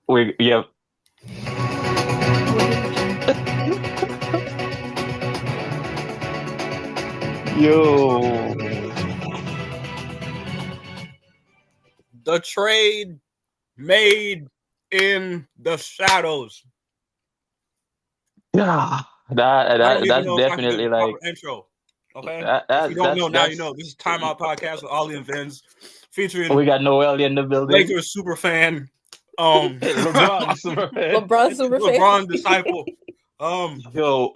Yeah. Yo. The trade made in the shadows. Yeah. I don't even That's know if I can give a definitely proper like intro. Okay, that, if you that don't know, that's now you that's know. This is TimeOut podcast with Ollie and Vens, featuring we got Nohelly in the building. Lakers super fan, um, LeBron Superfan. LeBron super fan. LeBron disciple, um, Yo,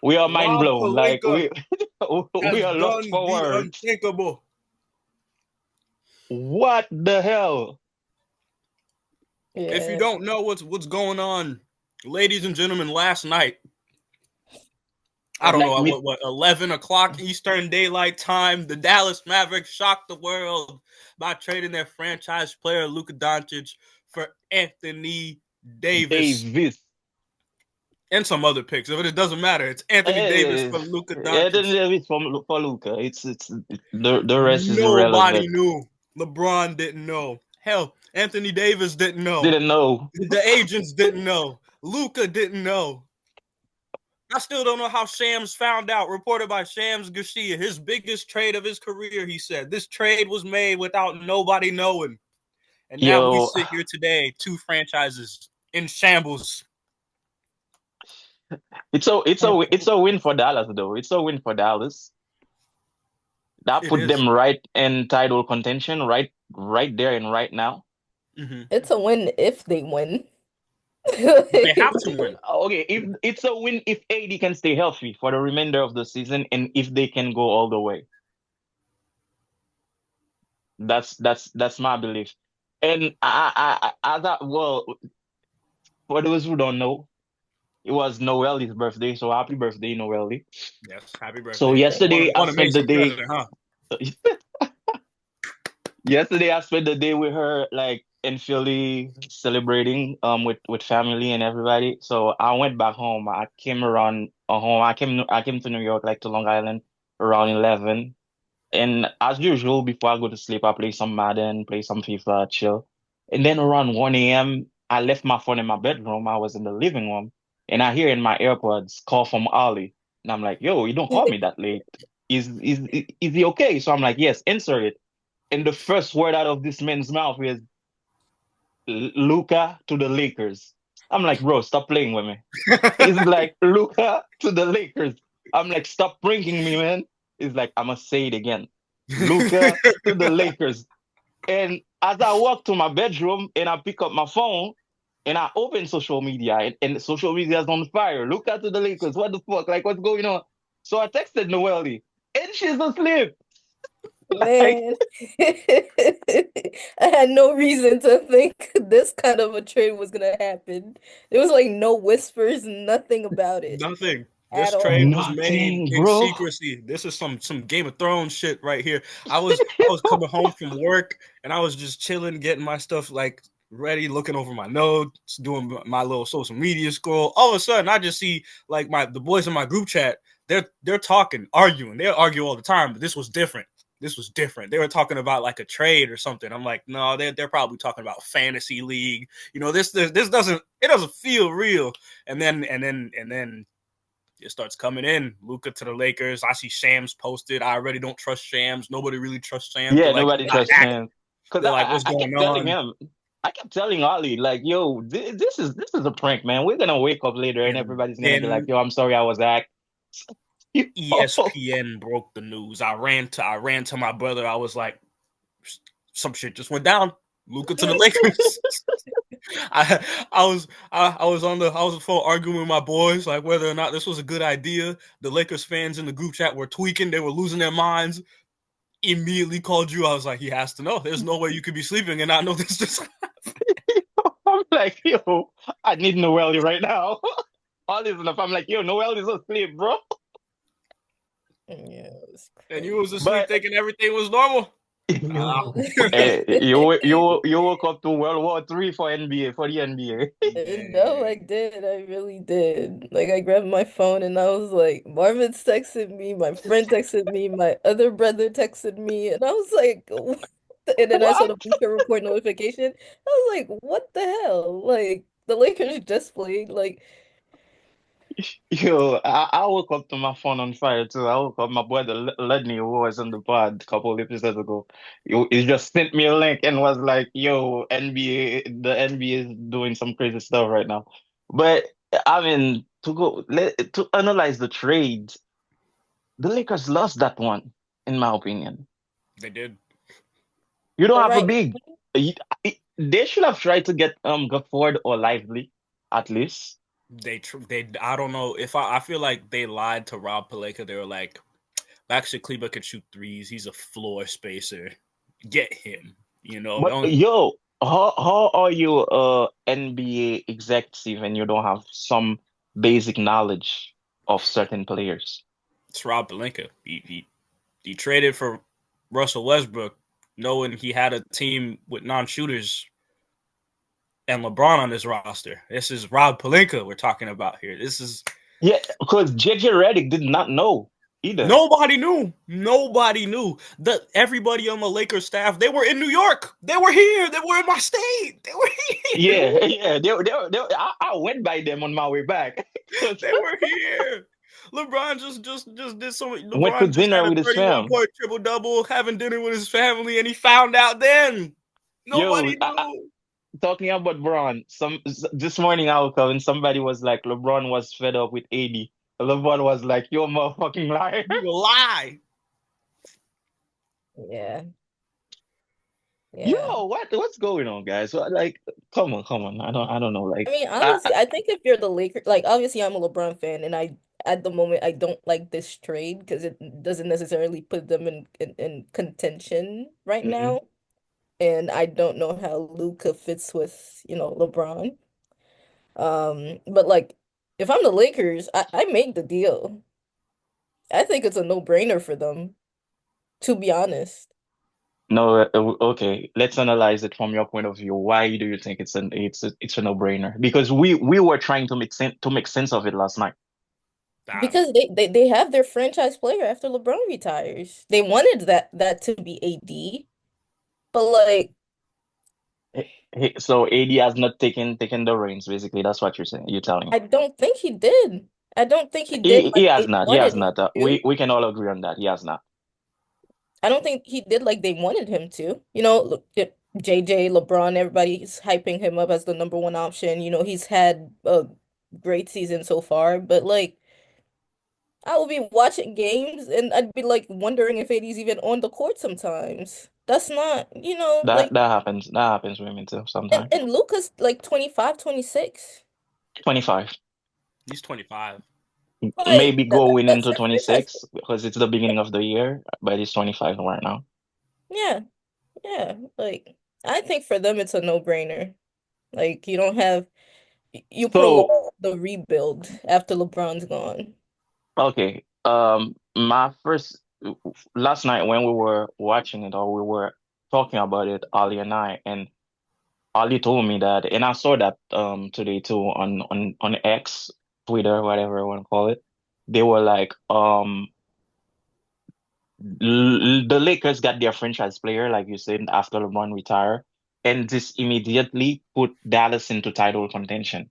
we are mind Rob blown. Like Palinka we has are lost done for the words. unthinkable. What the hell? If you Yeah. don't know what's going on, ladies and gentlemen, last night, I At don't like know mid. what 11 o'clock Eastern Daylight Time, the Dallas Mavericks shocked the world by trading their franchise player Luka Doncic for Anthony Davis Davis. and some other picks. But it doesn't matter. It's Anthony Davis Eh, for Luka yeah, Doncic. then it's for Luca. It's the rest is Nobody irrelevant. knew. LeBron didn't know. Hell, Anthony Davis didn't know. Didn't know. The agents didn't know. Luka didn't know. I still don't know how Shams found out. Reported by Shams Garcia, his biggest trade of his career, he said. This trade was made without nobody knowing. And now we Yo, sit here today, two franchises in shambles. it's a win for Dallas though. It's a win for Dallas. That It put is. them right in title contention, right there and right now. Mm-hmm. It's a win if they win. But they have to win. Okay, if it's a win if AD can stay healthy for the remainder of the season and if they can go all the way. That's my belief. And well, for those who don't know, it was Noel's birthday, so happy birthday, Noelly. Yes, happy So birthday. yesterday I What an spent the amazing day. present, huh? Yesterday I spent the day with her, like in Philly, celebrating with family and everybody. So I went back home. I came around home. I came to New York, like to Long Island, around 11. And as usual, before I go to sleep, I play some Madden, play some FIFA, chill. And then around 1 a.m., I left my phone in my bedroom. I was in the living room, and I hear in my AirPods call from Ollie. And I'm like, yo, you don't call me that late. Is he okay? So I'm like, yes, insert it. And the first word out of this man's mouth is Luca to the Lakers. I'm like, bro, stop playing with me. He's like, Luca to the Lakers. I'm like, stop pranking me, man. He's like, I'm gonna say it again. Luca to the Lakers. And as I walk to my bedroom and I pick up my phone and I open social media and social media is on fire. Luca to the Lakers. What the fuck? Like, what's going on? So I texted Noelle and she's asleep. Like, Man, I had no reason to think this kind of a trade was gonna happen. There was like no whispers, nothing about it Nothing. at This trade all. was made nothing, in bro. secrecy. This is some Game of Thrones shit right here. I was coming home from work and I was just chilling, getting my stuff like ready, looking over my notes, doing my little social media scroll. All of a sudden, I just see like the boys in my group chat. They're talking, arguing. They argue all the time, but this was different. This was different. They were talking about like a trade or something. I'm like, no, they're probably talking about fantasy league. This doesn't feel real. And then it starts coming in. Luca to the Lakers. I see Shams posted. I already don't trust Shams. Nobody really trusts Shams. They're Yeah, like, he nobody got trusts hacked. him. Because They're like, what's I going kept telling on? him, I kept telling Ollie, like, yo, this is a prank, man. We're gonna wake up later and And everybody's gonna be like, then yo, I'm sorry I was hacked. ESPN broke the news. I ran to my brother. I was like, some shit just went down. Luca to the Lakers. I I was on the phone arguing with my boys like whether or not this was a good idea. The Lakers fans in the group chat were tweaking. They were losing their minds. Immediately called you. I was like, he has to know. There's no way you could be sleeping and not know this. Just I'm like, yo, I need Noelle right now. All this enough. I'm like, yo, Noelle is asleep, bro. Yeah, it was and you was asleep But thinking everything was normal. Ah. yo, you woke up to World War III for NBA for the NBA. No, I did. I really did. Like, I grabbed my phone and I was like, Marvin texted me, my friend texted me, my other brother texted me, and I was like, And then I saw the What? Bleacher Report notification. I was like, what the hell? Like the Lakers just played. Like, Yo, I woke up to my phone on fire too. I woke up, my brother Ledney, who was on the pod a couple of episodes ago. He just sent me a link and was like, "Yo, NBA, the NBA is doing some crazy stuff right now." But I mean, to analyze the trade, the Lakers lost that one, in my opinion. They did. You don't but have a right big. you- They should have tried to get Gafford or Lively at least. They I don't know if I feel like they lied to Rob Pelinka. They were like, actually, Kleba can shoot threes. He's a floor spacer. Get him. You know, But don't yo, how are you NBA executive and you don't have some basic knowledge of certain players? it's Rob Pelinka. He traded for Russell Westbrook, knowing he had a team with non-shooters and LeBron on his roster. This is Rob Pelinka we're talking about here. This is Yeah, because JJ Redick did not know either. nobody knew. Nobody knew. Everybody on the Lakers staff, they were in New York. They were here. They were in my state. They were here. Yeah, yeah, I went by them on my way back. 'Cause They were here. LeBron just did so much. went to LeBron just dinner had a with his 31 fam. point triple double, having dinner with his family, and he found out then. Yo, Nobody knew. talking about Braun, this morning I woke up and somebody was like, LeBron was fed up with AD. LeBron was like, "You're a motherfucking liar." You a lie. yeah, yeah. Yo, what's going on, guys? Like, come on. I don't know. I Like, mean, honestly, I think if you're the Lakers, like obviously I'm a LeBron fan, and I at the moment I don't like this trade because it doesn't necessarily put them in contention right mm-mm. now. And I don't know how Luca fits with, LeBron. But like if I'm the Lakers, I made the deal. I think it's a no-brainer for them, to be honest. No, okay. Let's analyze it from your point of view. Why do you think it's a no-brainer? Because we were trying to make sense of it last night. Nah, Because they have their franchise player after LeBron retires. They wanted that to be AD, but like So AD has not taken the reins, basically. That's what you're saying. You're telling me. I don't think he did. I don't think he did He like has they not. He has wanted him not. We to. we can all agree on that. He has not. I don't think he did like they wanted him to. Look, JJ, LeBron, everybody's hyping him up as the number one option. He's had a great season so far, but like I will be watching games and I'd be like wondering if AD's even on the court sometimes. That's not, That like that happens. That happens with me too and, sometimes. and Luca's like 25, 26. 25. he's 25. Like Maybe going that's into your franchise. 26 because it's the beginning of the year, but he's 25 right now. Yeah, yeah. Like I think for them it's a no-brainer. Like you So, prolong the rebuild after LeBron's gone. okay. My first last night when we were watching it or we were talking about it, Ali and I, and Ali told me that, and I saw that today too on X, Twitter, whatever you want to call it. They were like, the Lakers got their franchise player, like you said, after LeBron retired, and this immediately put Dallas into title contention.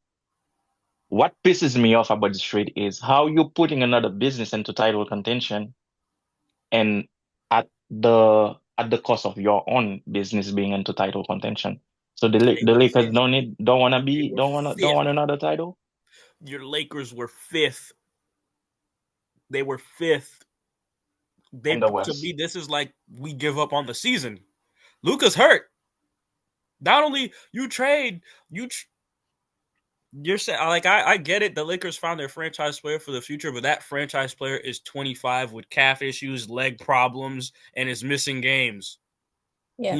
What pisses me off about this trade is how you're putting another business into title contention and at the cost of your own business being into title contention. So They the were Lakers fifth. don't want to They be were don't fifth. want another title. Your Lakers were fifth. They were fifth. They In the To me, West. this is like we give up on the season. Luca's hurt. Not only you trade, you tr- you're saying like I get it. The Lakers found their franchise player for the future, but that franchise player is 25 with calf issues, leg problems, and is missing games. Yeah,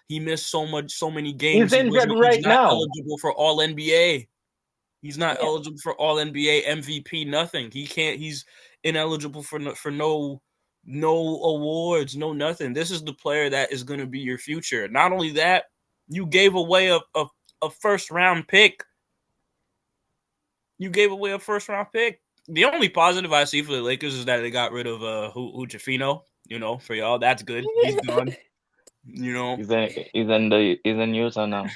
He missed so many He's games. injured He's right not now. eligible for All NBA. He's not yeah. eligible for All NBA, MVP, nothing. He can't. He's ineligible for no awards, no nothing. This is the player that is going to be your future. Not only that, you gave away a first round pick. You gave away a first round pick. The only positive I see for the Lakers is that they got rid of Ujafino. You know, for y'all, that's good. He's gone. You know, He's in Utah now.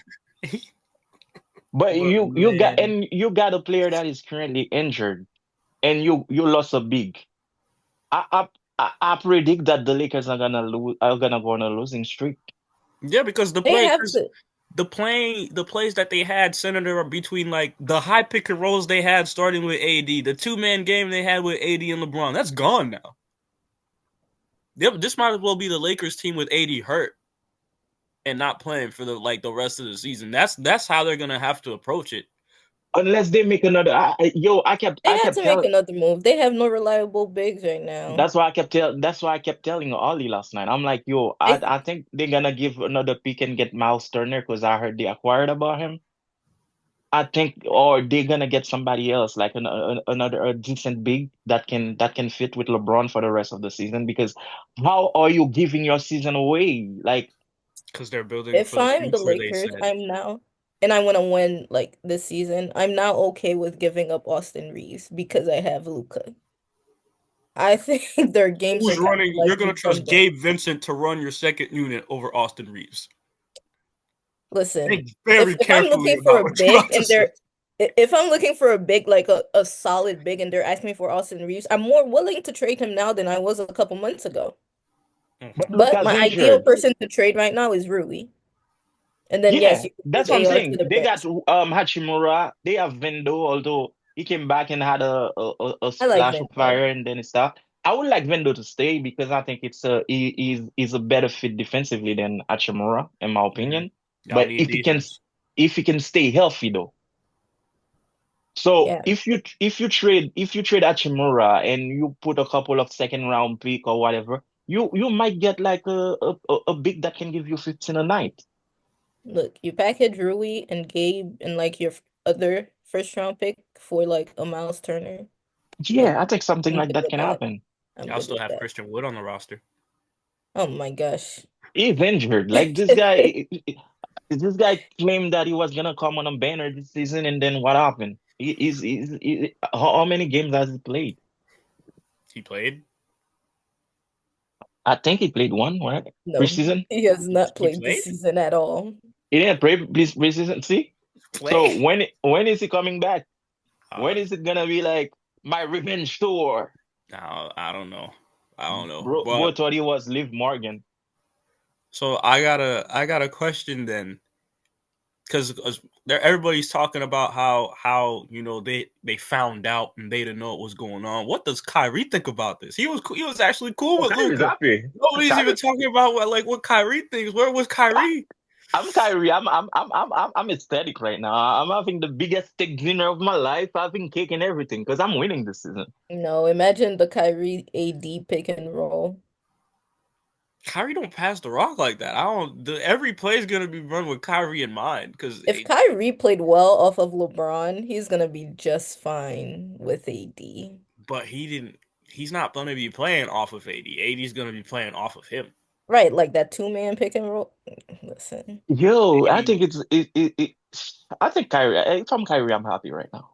But but man, you got a player that is currently injured, and you lost a big. I I I predict that the Lakers are gonna go on a losing streak. yeah, because They have to. the plays that they had centered around between like the high pick and rolls they had starting with AD, the 2-man game they had with AD and LeBron, that's gone now. This might as well be the Lakers team with AD hurt and not playing for the rest of the season. That's how they're gonna have to approach it. Unless they make another, They I had kept to make telling. another move. They have no reliable bigs right now. That's why I kept telling Ollie last night. I'm like, yo, They I think they're gonna give another pick and get Miles Turner because I heard they acquired about him. I think, or they're gonna get somebody else, like another a decent big that can fit with LeBron for the rest of the season. Because how are you giving your season away? Like, Because they're building If for the I'm the future, they Lakers, said. I'm now, and I want to win like this season, I'm now okay with giving up Austin Reeves because I have Luca. I think their games are Who's kind of running? like You're gonna trust redundant. Gabe Vincent to run your second unit over Austin Reeves. Listen, Think very if I'm carefully looking for about a what you're big about to and say. if I'm looking for a big like a solid big and they're asking me for Austin Reeves, I'm more willing to trade him now than I was a couple months ago. but But Luka's my ideal injured. person to trade right now is Rui. And then yes, Yeah, you can that's move what I'm AR to saying. the They got bench. Hachimura. They have Vendo, although he came back and had a I like splash of Vento. fire and then it stopped. I would like Vendo to stay because I think he's a better fit defensively than Hachimura, in my Mm-hmm. opinion. Y'all But need defense. if he can stay healthy though. So Yeah. if you trade Hachimura and you put a couple of second round pick or whatever, you might get like a big that can give you 15 a night. Look, you package Rui and Gabe and like your other first round pick for like a Miles Turner. Yeah, Look, I think something I'm like good that with can that. happen. I'm Y'all good still with have that. Christian Wood on the roster. Oh my gosh. He's injured. Like this guy claimed that he was gonna come on a banner this season, and then what happened? How many games has he played? He played. I think he played one, right? No, Preseason. he has not He played this played. season at all. He didn't play preseason. See, Play. so when is he coming back? Uh, When is it gonna be like my revenge tour? I don't know. I don't know. Bro But thought he was Liv Morgan. so I got a question then, because everybody's talking about how they found out and they didn't know what was going on. What does Kyrie think about this? He was actually cool Oh, with Kyrie's Luca. happy. Nobody's even Kyrie, talking about what Kyrie thinks. Where was Kyrie? I'm Kyrie. I'm ecstatic right now. I'm having the biggest steak dinner of my life. Having cake and everything because I'm winning this season. No, imagine the Kyrie AD pick and roll. Kyrie don't pass the rock like that. I don't. Every play is gonna be run with Kyrie in mind because, If Kyrie played well off of LeBron, he's gonna be just fine with AD. but he didn't. He's not gonna be playing off of AD. AD's gonna be playing off of him. Right, like that two-man pick and roll. Listen, Yo, I think AD, I think Kyrie. If I'm Kyrie, I'm happy right now.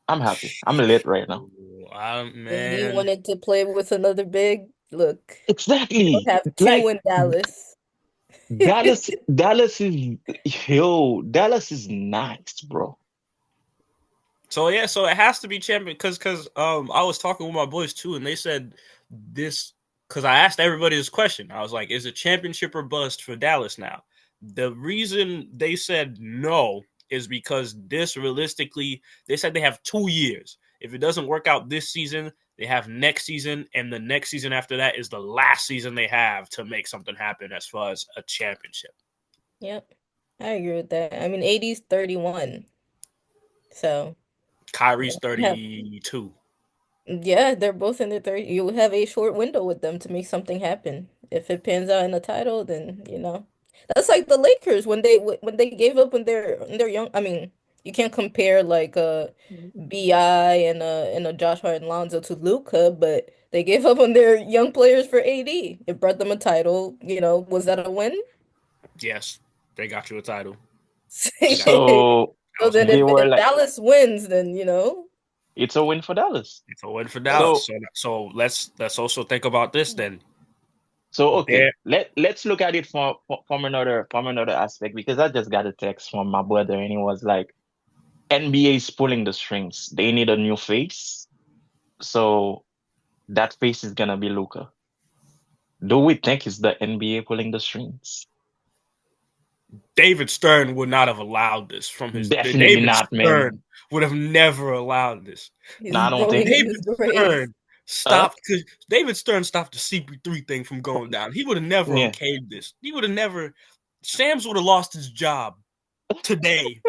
I'm happy. I'm lit right now. AD man. wanted to play with another big. Look, he'll Exactly. have two Like in Dallas. Dallas is nice, bro. So yeah, so it has to be champion because I was talking with my boys too, and they said this because I asked everybody this question. I was like, "Is it championship or bust for Dallas now?" The reason they said no is because this realistically, they said they have 2 years. If it doesn't work out this season, they have next season, and the next season after that is the last season they have to make something happen as far as a championship. Yep, I agree with that. I mean, AD's 31, so Kyrie's you have 32. yeah, they're both in their 30. You have a short window with them to make something happen. If it pans out in the title, then that's like the Lakers when they gave up when they're young. I mean, you can't compare like BI and a Josh Hart and Lonzo to Luca, but they gave up on their young players for AD. It brought them a title. Was that a win? Yes, they got you a title. They got you. So That So was then they one. were if like, Dallas wins, then it's a win for Dallas. It's a win for Dallas. So So let's also think about this then. So okay, There, let's look at it from another aspect because I just got a text from my brother and he was like, NBA is pulling the strings. They need a new face. So that face is gonna be Luka. Do we think it's the NBA pulling the strings? David Stern would not have allowed this from his. Definitely David not, Stern man. would have never allowed this. No, He's I don't rolling think. in David his grave. Stern Huh? stopped because David Stern stopped the CP3 thing from going down. He would have never Yeah, okayed this. He would have never. Shams would have lost his job today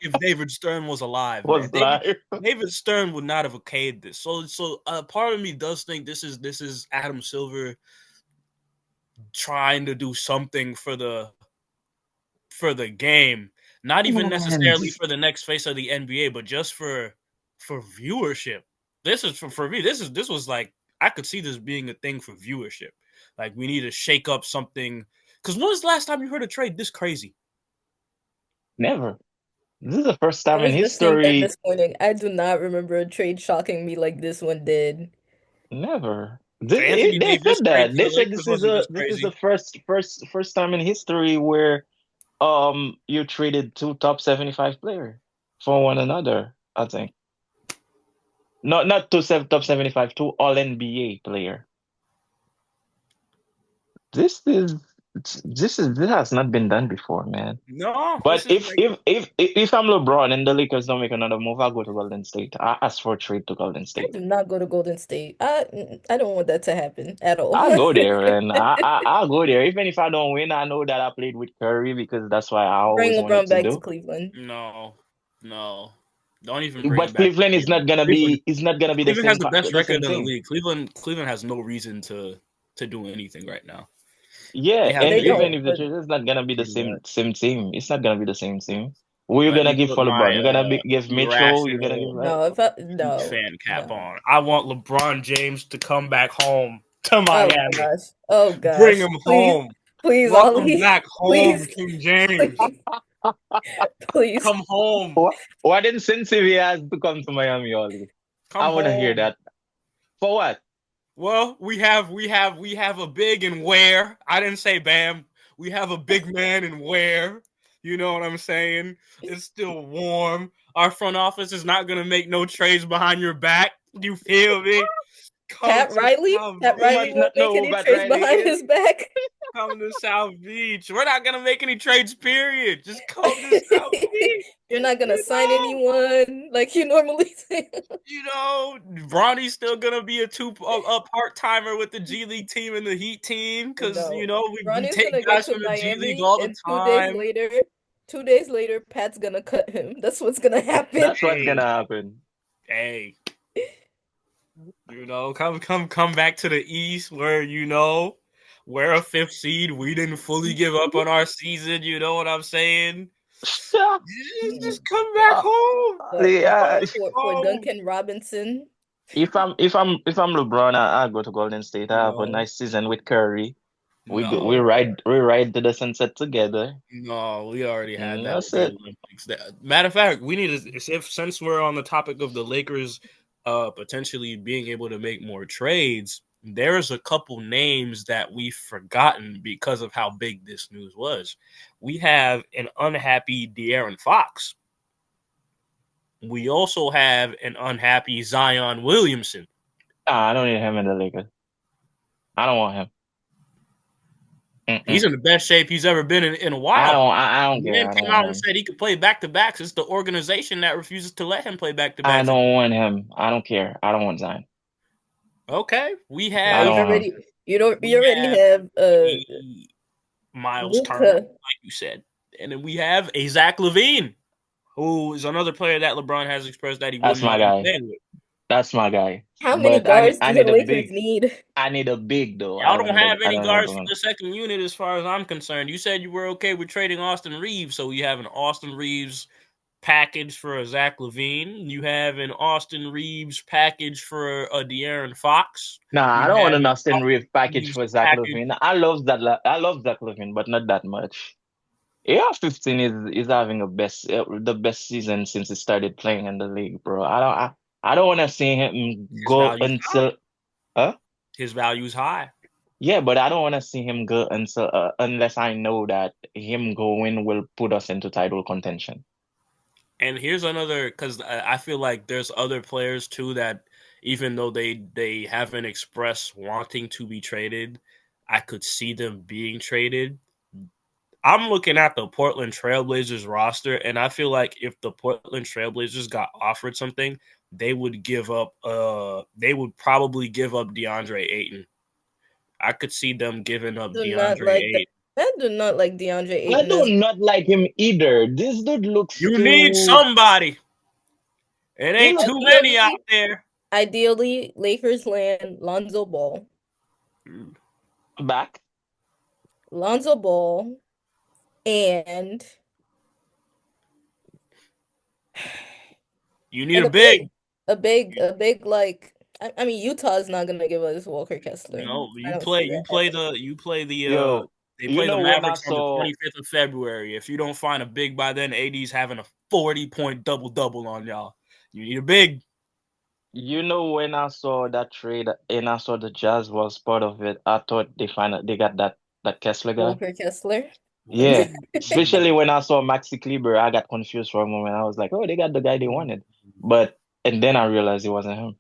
if David Stern was alive, man. was live. David Stern would not have okayed this. So part of me does think this is Adam Silver trying to do something for the game, not even Man, necessarily for the next face of the NBA, but just for viewership. This is for me. This was like I could see this being a thing for viewership. Like we need to shake up something. Because when was the last time you heard a trade this crazy? never. This is the first I time in was just saying that history. this morning. I do not remember a trade shocking me like this one did. Never. The Anthony They Davis said trade that. to They the said Lakers wasn't this this is the crazy. first time in history where you traded two top 75 players for one another, I think. Not top 75, two all NBA player. This this has not been done before, man. No, But this is like if I'm LeBron and the Lakers don't make another move, I'll go to Golden State. I ask for a trade to Golden I State. do not go to Golden State. I don't want that to happen at all. I'll go there and I'll go there. Even if I don't win, I know that I played with Curry because that's why I Bring always wanted LeBron to back to do. Cleveland. no, no. Don't even bring him But back to Cleveland Cleveland. Cleveland is not gonna be Cleveland has the best the record same in the team. league. Cleveland has no reason to do anything right now. Yeah, They have and They they even don't, if the but trade is not gonna be the pretty much. same team, it's not gonna be the same team. Who you Let gonna me give put for my LeBron? You're gonna give Mitchell. You're gonna give irrational no, Heat no, fan cap no. on. I want LeBron James to come back home to Oh Miami. gosh. Oh Bring gosh. him Please, home. please, Welcome Ollie. back home, Please, King James. please, please. Come home. why didn't Cincinnati has to come to Miami only? Come I wanna hear home. that. For what? Well, we have a big and where. I didn't say Bam. We have a big man and where. You know what I'm saying? It's still warm. Our front office is not gonna make no trades behind your back. You feel me? Come Pat to Riley? South Pat You Riley must Beach. won't not make know who any Pat trades Riley behind is. his back. Come to South Beach. We're not gonna make any trades. Period. Just come to South Beach. You're not gonna You sign know. anyone like you normally say. Bronny's still gonna be a part timer with the G League team and the Heat team because No. we Ronnie's take gonna get guys to from the G League Miami all the and time. 2 days later, Pat's gonna cut him. That's what's gonna happen. That's what's Hey, gonna happen. hey, come back to the East where we're a fifth seed. We didn't fully give up on our season. You know what I'm saying? Just come back Uh, home. What Come yeah, back for home. Duncan Robinson? if I'm LeBron, I go to Golden State. I have a No, nice season with Curry. no. We ride to the sunset together. No, we already had that That's with the it. Olympics. Matter of fact, we need to if since we're on the topic of the Lakers potentially being able to make more trades, there's a couple names that we've forgotten because of how big this news was. We have an unhappy De'Aaron Fox. We also have an unhappy Zion Williamson. I don't need him in the Lakers. I don't want him. He's Mm-mm. in the best shape he's ever been in a while. I don't The care. man I don't came want out and him. said he could play back to backs. It's the organization that refuses to let him play back to I backs. don't want him. I don't care. I don't want Zion. Okay, we I Yeah, don't have want him. you we already have have a Miles Turner, Luca. like you said, and then we have a Zach LaVine, who is another player that LeBron has expressed that he That's wouldn't my mind guy. playing with. That's my guy. How many But guards I do the need a Lakers big. need? I need a big though. Y'all don't have I any don't need a guards for one. the second unit, as far as I'm concerned. You said you were okay with trading Austin Reeves, so you have an Austin Reeves package for a Zach LaVine. You have an Austin Reeves package for a De'Aaron Fox. Nah, I You don't want have an an Austin Austin Reeves package Reeves for Zach package. LaVine. I love Zach LaVine, but not that much. AR-15 is having the best season since he started playing in the league, bro. I don't want to see him His go value's high. until huh? His value's high. Yeah, but I don't want to see him go until unless I know that him going will put us into title contention. And here's another, because I feel like there's other players too that even though they haven't expressed wanting to be traded, I could see them being traded. I'm looking at the Portland Trailblazers roster, and I feel like if the Portland Trailblazers got offered something, they would give up. They would probably give up DeAndre Ayton. I could see them giving up Do not DeAndre like that. Ayton. I do not like DeAndre I Ayton do as not like him either. This dude looks You need too. somebody. It He ain't look too many out ideally. there. Ideally, Lakers land Lonzo Ball. back. Lonzo Ball and You need and a big. a big like I mean Utah's not gonna give us Walker Kessler. No, I don't see that happening. you play the Yo, they you play the know when I Mavericks on the saw 25th of February. If you don't find a big by then, AD's having a 40-point double on y'all. You need a big. you know when I saw that trade and I saw the Jazz was part of it, I thought they got that Kessler guy. Walker Kessler. Yeah, especially when I saw Maxi Kleber, I got confused for a moment. I was like, oh, they got the guy they wanted, but and then I realized it wasn't him.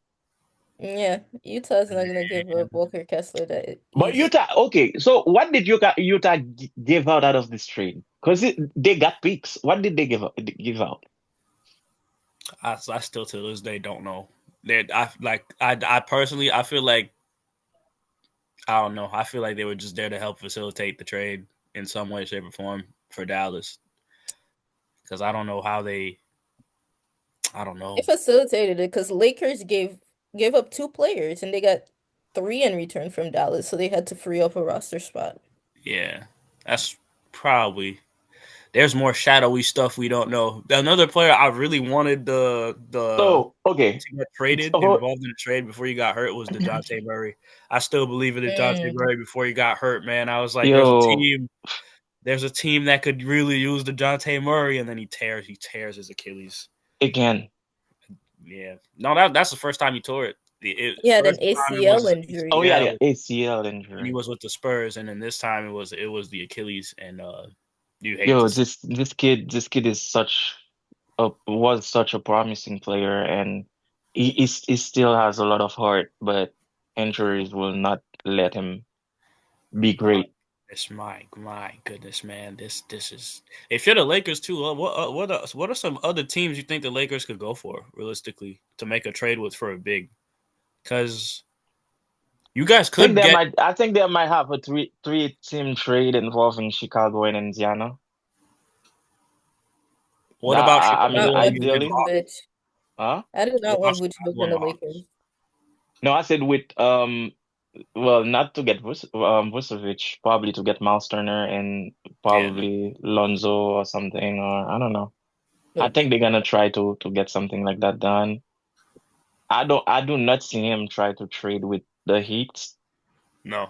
Yeah, Utah's not gonna give up Walker Kessler that But he's Utah, okay. So what did Utah give out of this trade? Because they got picks. What did they give out? I still to this day don't know. That I personally I feel like I don't know. I feel like they were just there to help facilitate the trade in some way, shape, or form for Dallas. Because I don't know how they. I don't they know. facilitated it because Lakers gave up two players and they got three in return from Dallas, so they had to free up a roster spot. Yeah, that's probably. There's more shadowy stuff we don't know. Another player I really wanted the So okay, to get traded, so involved in the trade before he got hurt was DeJounte Murray. I still believe in DeJounte Mm. Murray before he got hurt, man. I was like, yo there's a team that could really use DeJounte Murray, and then he tears his Achilles. again. Yeah, no, that's the first time he tore it. He had an First time it ACL was Oh injury. yeah, ACL the ACL when he injury. was with the Spurs, and then this time it was the Achilles, and you hate to Yo, see. this kid is such a promising player, and he still has a lot of heart, but injuries will not let him be My great. my goodness, man. This is if you're the Lakers too. What are some other teams you think the Lakers could go for realistically to make a trade with for a big? Because you guys could get. I think they might have a three team trade involving Chicago and Indiana. What about Do I mean, not Chicago want and ideally, Vucevic. huh? I do what not about want Vucevic Chicago in and the Hawks? Lakers. No, I said with well, not to get Vucevic, probably to get Miles Turner and Yeah, probably Lonzo or something, or I don't know. I Nope. think they're gonna try to get something like that done. I do not see him try to trade with the Heat. no,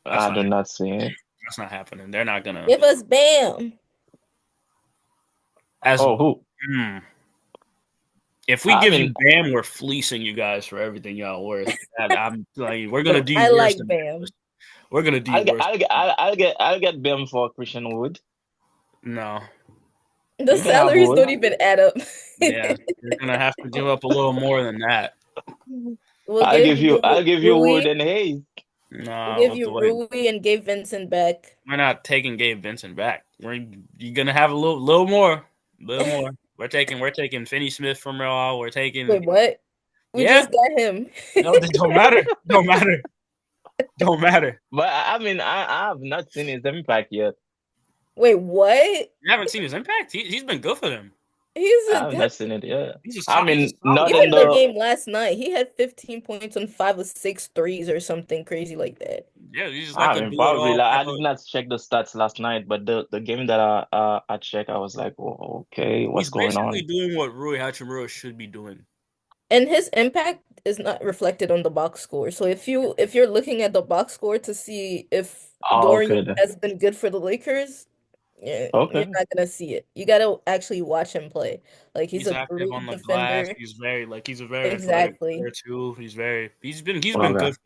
that's I not do not see it. that's not happening. They're not gonna. Give us Bam. As Oh, who? hmm, if we I give you mean, Bam, we're fleecing you guys for everything y'all worth. I'm like, we're gonna do I worse like than Bam. we're gonna do worse. I'll get them for Christian Wood. No, The You can have salaries don't Wood. even add up. yeah, you're gonna have to give up a little more than that. We'll give I'll you give you Rui. Wood and Hayes. We'll No, give with the you way Rui and gave Vincent back. we're not taking Gabe Vincent back. You're gonna have a little more, little more. We're taking Finney Smith from Raw. We're taking Wait, what? We yeah. just got him. No, they don't matter. Don't matter. Don't matter. But I mean, I have not seen his impact yet. Wait, what? You haven't seen his impact. He's been good for them. He's I a have not seen it yet. I He's a mean, solid not even in the the. player. game last night, he had 15 points on 5 of 6 threes or something crazy like that. Yeah, he's just like I a mean, do it probably all like type I did of. not check the stats last night, but the game that I checked, I was like, oh, okay, what's He's going basically on? doing what Rui Hachimura should be doing. And his impact is not reflected on the box score. So if you're looking at the box score to see if Oh, Dorian okay, then. has been good for the Lakers, yeah, you're Okay, not gonna see it. You gotta actually watch him play. Like he's He's a active on great the glass. defender. He's very athletic Exactly. player too. He's been good okay. for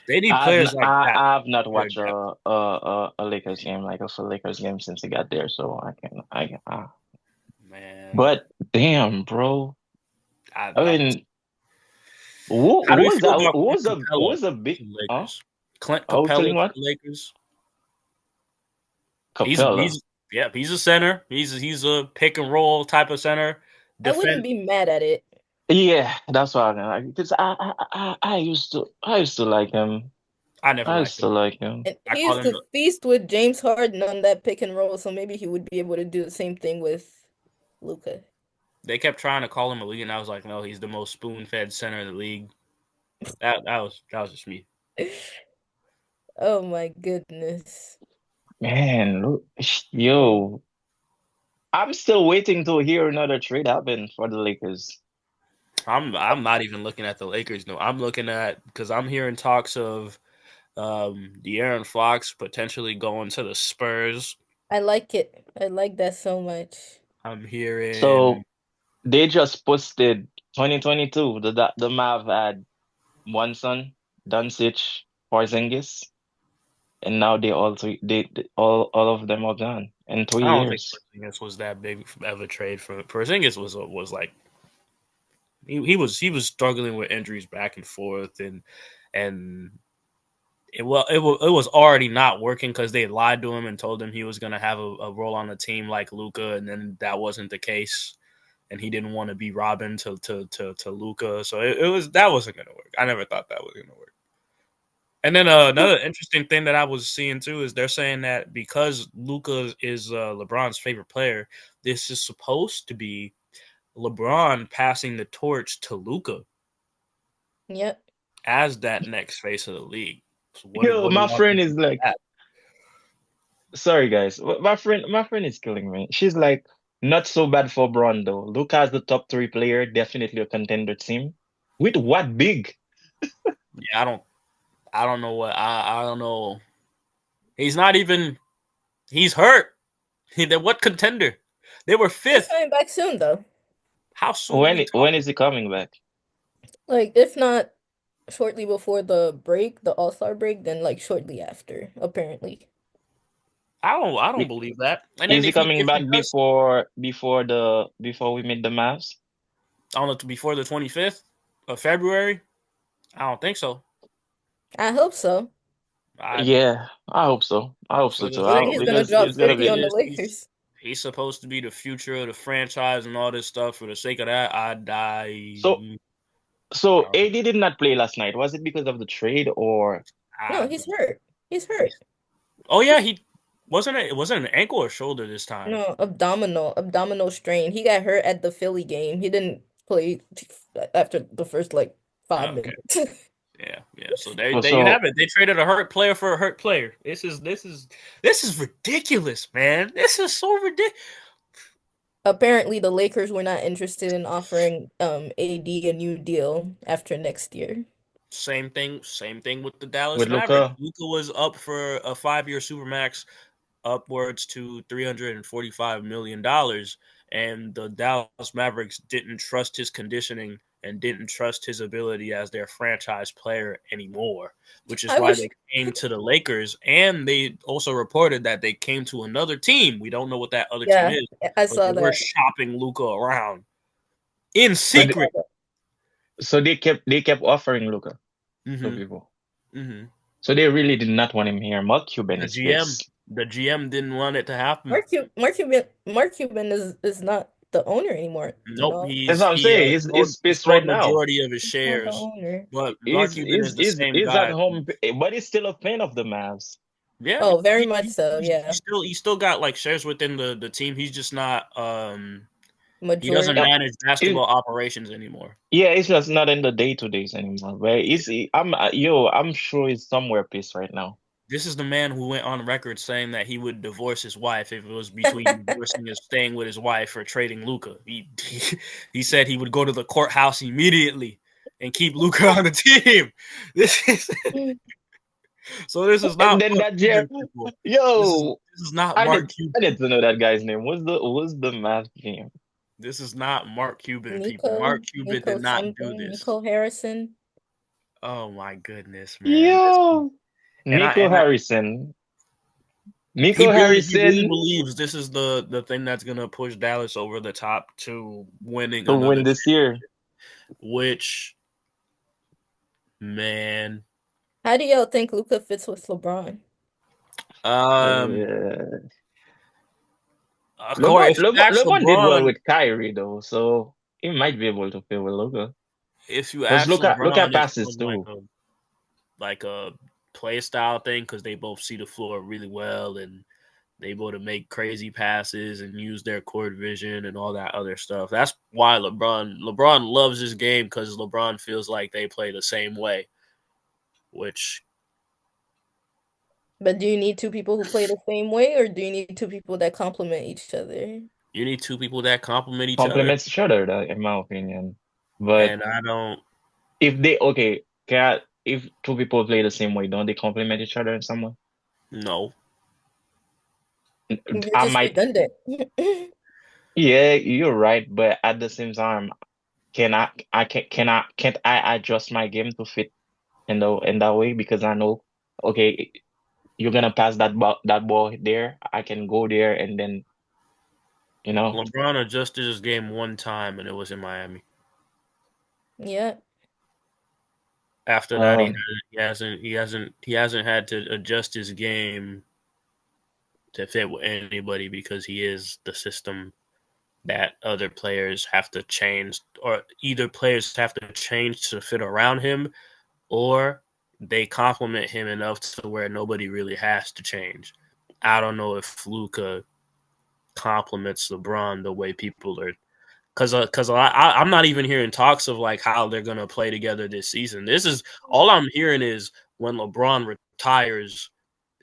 They need players like that. I have not Their watched depth. a Lakers game, like a full Lakers game since he got there, so Man, but damn, bro. I I'm. mean, who How do who we was feel that? about Clint Who Capella was a to big the huh? Lakers? Clint I was Capella telling to what? the Lakers. Capella. He's a center. He's a pick and roll type of center. I wouldn't Defend. be mad at it. Yeah, that's what I'm like. Because I used to like him. I never I used liked to him. like him. And I he call used him. to feast with James Harden on that pick and roll, so maybe he would be able to do the same thing with Luca. They kept trying to call him elite, and I was like, no, he's the most spoon fed center in the league. That was just me. Oh my goodness. Man, yo, I'm still waiting to hear another trade happen for the Lakers. I'm not even looking at the Lakers. No, I'm looking at because I'm hearing talks of De'Aaron Fox potentially going to the Spurs. I like it. I like that so much. I'm hearing So they just posted 2022. The Mav had one son, Doncic, Porzingis, and now all of them are gone in three I don't think years. Porzingis was that big of a trade for Porzingis was like he was struggling with injuries back and forth and it was already not working because they lied to him and told him he was going to have a role on the team like Luca, and then that wasn't the case, and he didn't want to be Robin to Luca, so it was that wasn't going to work. I never thought that was going to work. And then another interesting thing that I was seeing too is they're saying that because Luca is LeBron's favorite player, this is supposed to be LeBron passing the torch to Luca Yep. as that next face of the league. So Yo, what do my y'all friend think is about like, that? sorry guys, my friend is killing me. She's like, not so bad for Braun though. Luka's the top three player, definitely a contender team. With what big? Yeah, I don't know I don't know. He's not even he's hurt. What contender? They were He's fifth. coming back soon though. How soon are we When talking? is he coming back? Like if not shortly before the break, the All-Star break, then like shortly after, apparently. I don't believe that. And then Is he if he coming if back he does before we meet the Mavs? on the before the 25th of February, I don't think so. I hope so. I Yeah, I hope so. I hope so for the too. But then he's gonna Because drop it's gonna 50 be on the 25th, Lakers. he's supposed to be the future of the franchise and all this stuff. For the sake of that, so. I So don't know. AD did not play last night. Was it because of the trade or No, I, he's hurt. He's hurt. oh yeah, he wasn't it. Wasn't an ankle or shoulder this time. No, abdominal strain. He got hurt at the Philly game. He didn't play after the first like five Okay. minutes. Yeah. So there you have so it. They traded a hurt player for a hurt player. This is ridiculous, man. This is so ridiculous. Apparently, the Lakers were not interested in offering AD a new deal after next year. Same thing with the Dallas with Mavericks. Luka? Luka was up for a 5-year supermax, upwards to $345 million, and the Dallas Mavericks didn't trust his conditioning and didn't trust his ability as their franchise player anymore, which is I why wish, they came to the Lakers. And they also reported that they came to another team. We don't know what that other team yeah, is, I but they saw were that. shopping Luka around in So I th- saw secret. that. so they kept offering Luka to Mm-hmm. people. Mm-hmm. So they really did not want him here. Mark Cuban The is GM, pissed. the GM didn't want it to happen. Mark Cuban is not the owner anymore. Nope, No, That's what I'm saying. sold He's he pissed sold right now. majority of his he's not the shares, owner. but Mark Cuban is the same He's at guy. home, but he's still a fan of the Mavs. Yeah, Oh, very he, much he, so. he Yeah, still he still got like shares within the team. He's just not he doesn't majority. Um, manage it, basketball operations anymore. yeah, it's just not in the day-to-days anymore. But I'm sure he's somewhere pissed right now. This is the man who went on record saying that he would divorce his wife if it was between divorcing and staying with his wife or trading Luca. He said he would go to the courthouse immediately and keep Luca on the team. This is so. This is And not then Mark that Jer Cuban, people. This is yo, this is not Mark I Cuban. need to know that guy's name. What's the Mavs game? This is not Mark Cuban, people. Nico, Mark Cuban Nico did not do something, this. Nico Harrison. Oh my goodness, man! Yo, And I Nico and I Harrison. he Nico really Harrison believes this is the thing that's gonna push Dallas over the top to winning to another win this year. championship. Which, man, How do y'all think Luca fits with LeBron? um, Uh, of course, if you ask LeBron did well LeBron, with Kyrie though, so he might be able to play with Luka. if you Because ask look at LeBron, it's passes from like too. a play style thing because they both see the floor really well and they able to make crazy passes and use their court vision and all that other stuff. That's why LeBron loves this game because LeBron feels like they play the same way, which But do you need two people who play the same way, or do you need two people that complement each other? you need two people that complement each other. Complements each other, in my opinion. But And I don't if they okay, if two people play the same way, don't they complement each other in some way? know. You're I just might, redundant. yeah, you're right, but at the same time, can't I adjust my game to fit in that way because I know, okay, you're gonna pass that ball there, I can go there and then, you know, LeBron adjusted his game one time, and it was in Miami. Yeah. After that, um, he hasn't had to adjust his game to fit with anybody because he is the system that other players have to change, or either players have to change to fit around him, or they complement him enough to where nobody really has to change. I don't know if Luka complements LeBron the way people are, because I'm not even hearing talks of like how they're gonna play together this season. This is all I'm hearing is when LeBron retires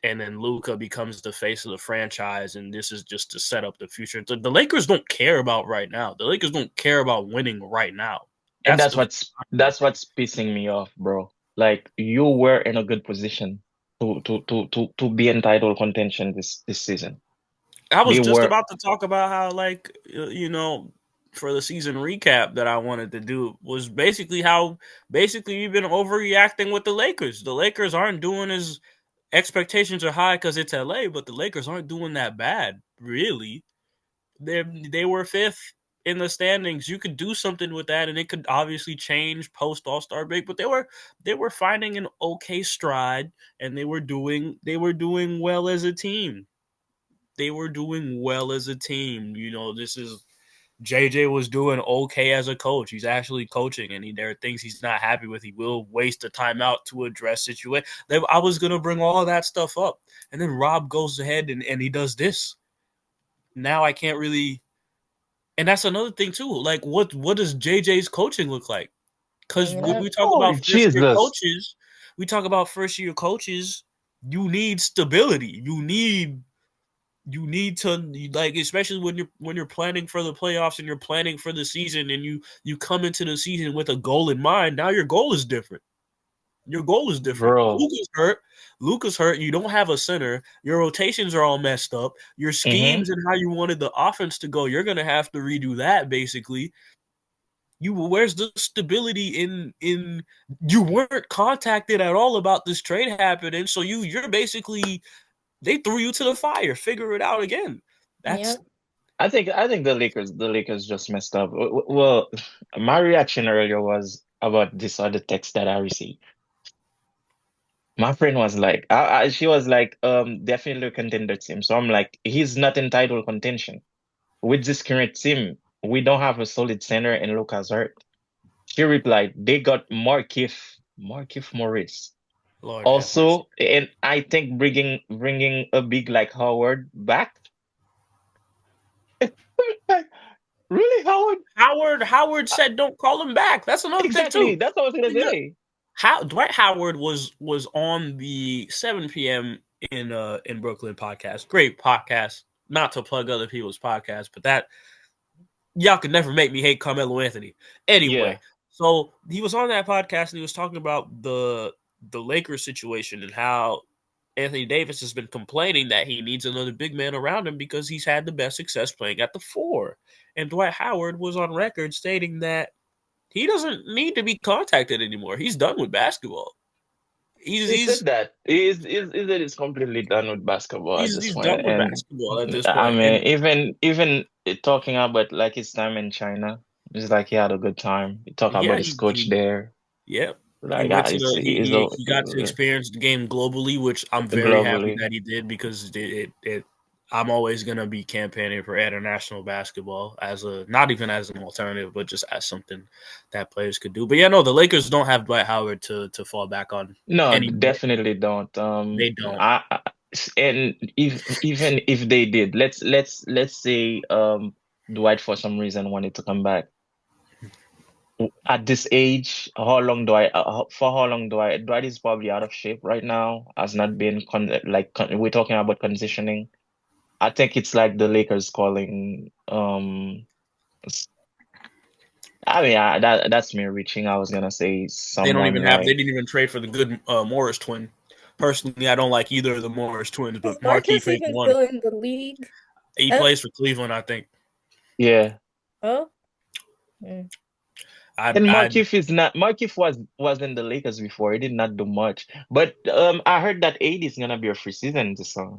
and then Luka becomes the face of the franchise, and this is just to set up the future. The Lakers don't care about right now. The Lakers don't care about winning right now. and That's the thing I'm hearing. that's what's pissing me off, bro. Like you were in a good position to be in title contention this season. I was They just were, about to talk about how, like, for the season recap that I wanted to do was basically how basically you've been overreacting with the Lakers. The Lakers aren't doing as expectations are high because it's LA, but the Lakers aren't doing that bad, really. They were fifth in the standings. You could do something with that, and it could obviously change post All Star break. But they were finding an okay stride, and they were doing well as a team. They were doing well as a team. This is JJ was doing okay as a coach. He's actually coaching, and there are things he's not happy with. He will waste a timeout to address situation. I was gonna bring all of that stuff up, and then Rob goes ahead and he does this. Now I can't really, and that's another thing too. Like, what does JJ's coaching look like? Because when Yeah. we talk oh about first year Jesus, coaches, we talk about first year coaches. You need stability. You need to, like, especially when you're planning for the playoffs and you're planning for the season, and you come into the season with a goal in mind. Now your goal is different. Your goal is different. bro. Luka's hurt. You don't have a center. Your rotations are all messed up. Your Mm-hmm. schemes and how you wanted the offense to go, you're gonna have to redo that. Basically, where's the stability in you weren't contacted at all about this trade happening, so you're basically, they threw you to the fire. Figure it out again. Yeah. That's I think the Lakers just messed up. Well, my reaction earlier was about this other text that I received. My friend was like, she was like, definitely a contender team. So I'm like, he's not in title contention. With this current team, we don't have a solid center and Lucas hurt. She replied, they got Markieff Morris. Lord have mercy. Also, and I think bringing a big like Howard back. Really, Howard? Howard said don't call him back. That's another thing Exactly. too. That's what I was gonna Yeah. say. How Dwight Howard was on the 7 p.m. in Brooklyn podcast. Great podcast. Not to plug other people's podcasts, but that y'all could never make me hate Carmelo Anthony. Yeah. Anyway, so he was on that podcast and he was talking about the Lakers situation and how Anthony Davis has been complaining that he needs another big man around him because he's had the best success playing at the four. And Dwight Howard was on record stating that he doesn't need to be contacted anymore. He's done with basketball. He said He's that is that he's completely done with basketball at he's this he's point. done with And basketball at this I point. mean, And even talking about like his time in China, it's like he had a good time. He talk yeah, about his coach there. yeah. He Like went to it's the is he got to experience the game globally, which I'm very happy globally. that he did because it I'm always gonna be campaigning for international basketball as a not even as an alternative, but just as something that players could do. But yeah, no, the Lakers don't have Dwight Howard to fall back on No, anymore. definitely don't. They don't. And even if they did, let's say Dwight for some reason wanted to come back. At this age, for how long do I, Dwight is probably out of shape right now, has not been we're talking about conditioning. I think it's like the Lakers calling, I mean, that's me reaching. I was gonna say They don't someone even have. They like, didn't even trade for the good Morris twin. Personally, I don't like either of the Morris twins, Is but Markeith Marcus ain't the even one. still in the league? He I don't, plays for Cleveland, I think. yeah. oh, mm. And I Markieff was in the Lakers before. He did not do much. But I heard that AD is gonna be a free season this summer.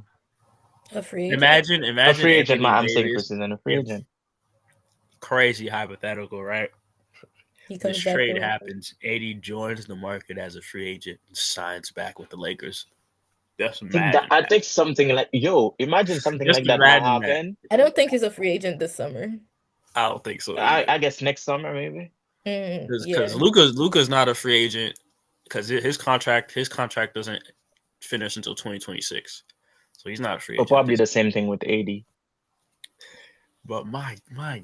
A free agent? A imagine free agent, Anthony I'm saying free Davis season, a free if agent. crazy hypothetical, right? He This comes back trade to happens. AD joins the market as a free agent and signs back with the Lakers. Just imagine I that. think something like, yo, imagine something Just like that might imagine that. happen. I don't think he's a free agent this summer. I don't think so either. I guess next summer maybe. Because Yeah. Luca's not a free agent because his contract doesn't finish until 2026, so he's not a free Or agent probably this. the same thing with AD. But my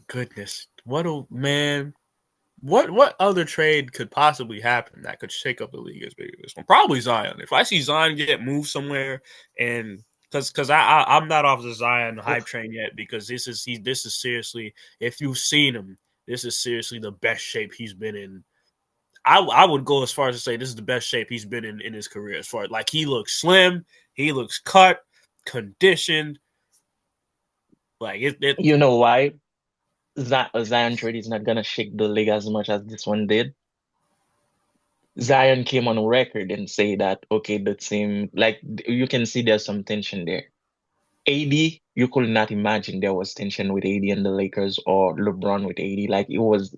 goodness, what a man! What other trade could possibly happen that could shake up the league as big as this one? Probably Zion. If I see Zion get moved somewhere, and because I'm not off the Zion hype train yet because this is seriously, if you've seen him, this is seriously the best shape he's been in. I would go as far as to say this is the best shape he's been in his career. As far as like he looks slim, he looks cut, conditioned. Like it You know why? Zion trade is not gonna shake the league as much as this one did. Zion came on record and say that, okay, the team, like you can see there's some tension there. AD, you could not imagine there was tension with AD and the Lakers or LeBron with AD. Like it was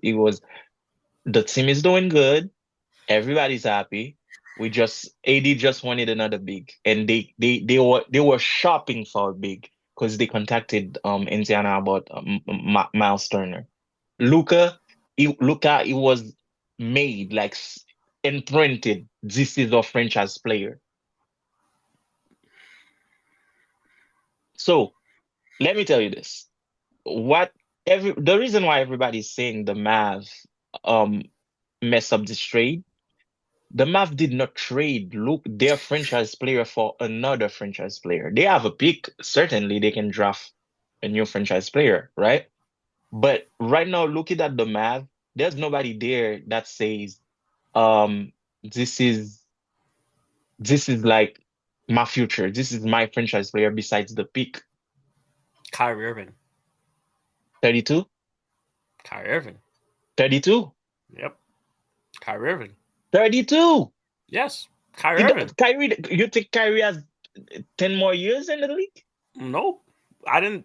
the team is doing good. Everybody's happy. AD just wanted another big, and they were shopping for a big because they contacted Indiana about Miles Turner. Luca, it was made like imprinted. This is a franchise player. So let me tell you this. What the reason why everybody's saying the Mavs um mess up this trade, the Mavs did not trade their franchise player for another franchise player. They have a pick. Certainly they can draft a new franchise player, right? But right now, looking at the Mavs, there's nobody there that says, um, this is this is like my future. This is my franchise player besides the pick. Kyrie Irving, 32, Kyrie Irving. 32, Yep, Kyrie Irving. 32. Yes, Kyrie Irving. Kyrie, you think Kyrie has 10 more years in the league? Nope, I didn't.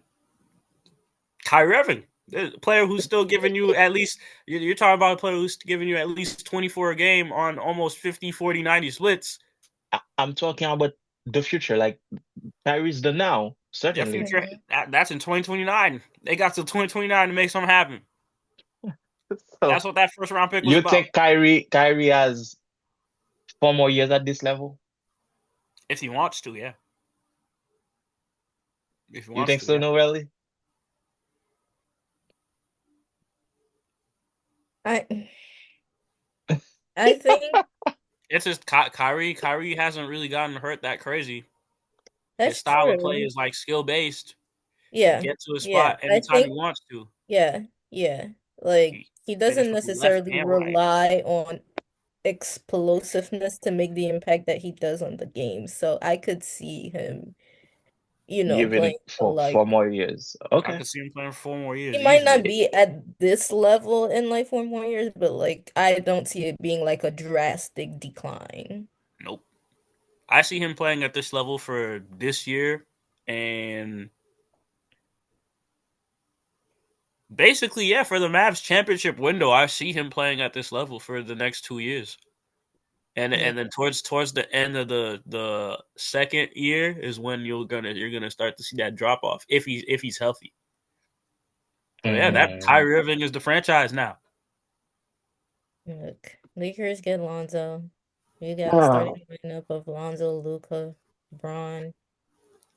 Kyrie Irving, the player who's still giving you at least. You're talking about a player who's giving you at least 24 a game on almost 50, 40, 90 splits. I'm talking about the future. Like Kyrie's the now, Their certainly. future, Mhm. that's in 2029. They got till 2029 to make something happen. So That's what that first round pick was you about. think Kyrie has 4 more years at this level? If he wants to, yeah. If he You wants think to, so, yeah. Nohelly? I I think It's just Kyrie. Kyrie hasn't really gotten hurt that crazy. His that's style of play true. is like skill based. He Yeah. gets to a Yeah. spot I anytime he think wants to. yeah. Yeah. Like He he finished doesn't with the left necessarily and right. rely on explosiveness to make the impact that he does on the game. So I could see him, Give playing it for for like 4 more years. I Okay. could see him playing 4 more he years might easily. not be at this level in like 4 more years, but like I don't see it being like a drastic decline. Nope. I see him playing at this level for this year and basically, yeah, for the Mavs championship window, I see him playing at this level for the next 2 years. And Yeah. and then towards the end of the second year is when you're gonna start to see that drop off if he's healthy. So yeah, that Mm. Kyrie Irving is the franchise now. Look, Lakers get Lonzo. You got a Oh. starting lineup of Lonzo, Luca, Braun.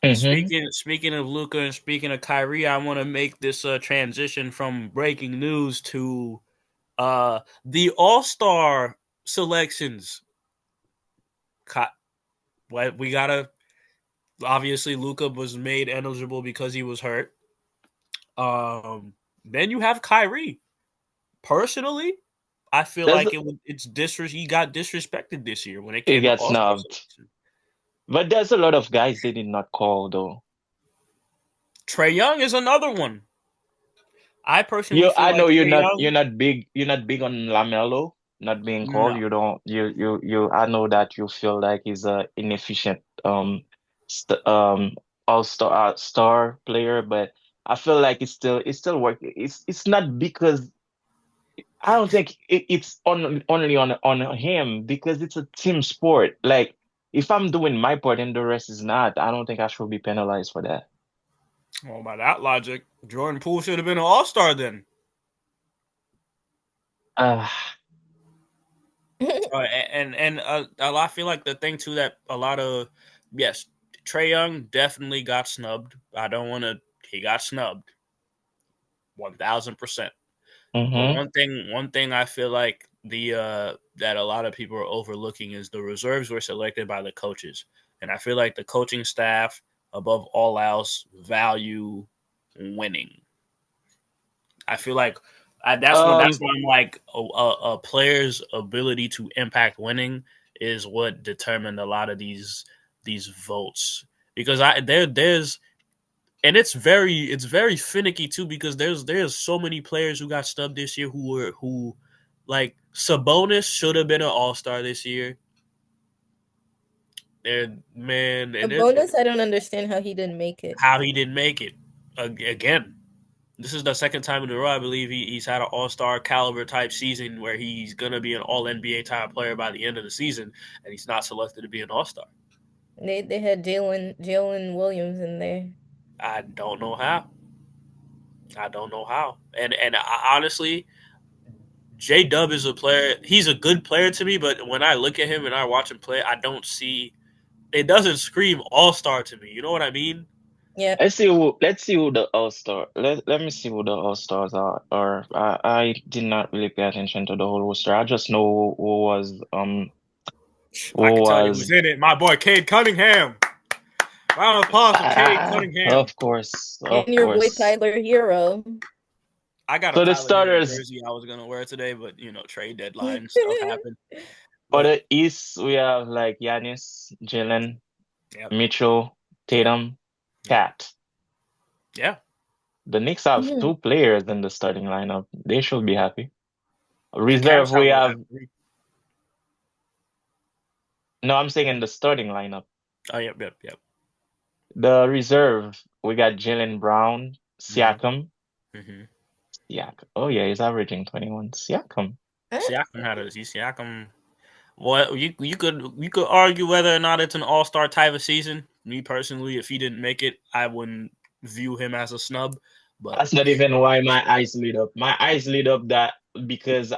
Mm-hmm. Speaking of Luca and speaking of Kyrie, I want to make this transition from breaking news to the All Star selections. What we gotta obviously Luca was made eligible because he was hurt. Then you have Kyrie. Personally, I feel There's like he got disrespected this year when it He came to got All Star snubbed. selection. But there's a lot of guys they did not call though. Trey Young is another one. I personally feel I like know Trey Young. you're not big on Lamelo not being called. No, You don't you I know that you feel like he's a inefficient st all-star star player, but I feel like it's still working. It's not because I don't think it's only on him because it's a team sport. Like if I'm doing my part and the rest is not, I don't think I should be penalized for that. well, by that logic, Jordan Poole should have been an All Star then. Uh, I feel like the thing too that a lot of yes, Trey Young definitely got snubbed. I don't want to. He got snubbed, 1,000%. But mm-hmm. one thing I feel like the that a lot of people are overlooking is the reserves were selected by the coaches, and I feel like the coaching staff, above all else, value winning. I feel like that's Um, when I'm like a player's ability to impact winning is what determined a lot of these votes because there's and it's very finicky too because there's so many players who got stubbed this year who like Sabonis should have been an All Star this year and man A and bonus, I don't understand how he didn't make it. how he didn't make it again. This is the second time in a row I believe he's had an All Star caliber type season where he's gonna be an All NBA type player by the end of the season and he's not selected to be an All Star. They had Jalen Williams in there. I don't know how. I don't know how. And honestly, J Dub is a player. He's a good player to me, but when I look at him and I watch him play, I don't see it. Doesn't scream All Star to me. You know what I mean? Yep. let's see who the All-Star. Let me see who the All-Stars are. Or I did not really pay attention to the whole roster. I just know I who can tell you who's was in it. My boy Cade Cunningham. Round of applause for Cade Cunningham. of And your boy course. Tyler Hero. I got a So the Tyler Hero starters jersey I was gonna wear today, but trade deadline stuff happened. for But the East, we have like Giannis, Jalen, yep, Mitchell, yep, Tatum, yep, Cat. yeah. The Knicks have Mhm. two players in the starting lineup. They should be happy. The Reserve, Cavs we have have, three. no, I'm saying in the starting lineup. Oh yep, yep, yep. The reserve, we got Jalen Brown, Mm-hmm. Siakam. Mm-hmm. Siakam. Oh yeah, he's averaging 21. Siakam. Siakam had a Siakam. Well, you could argue whether or not it's an All Star type of season. Me personally, if he didn't make it, I wouldn't view him as a snub. But That's not even why my eyes lit up. My eyes lit up that because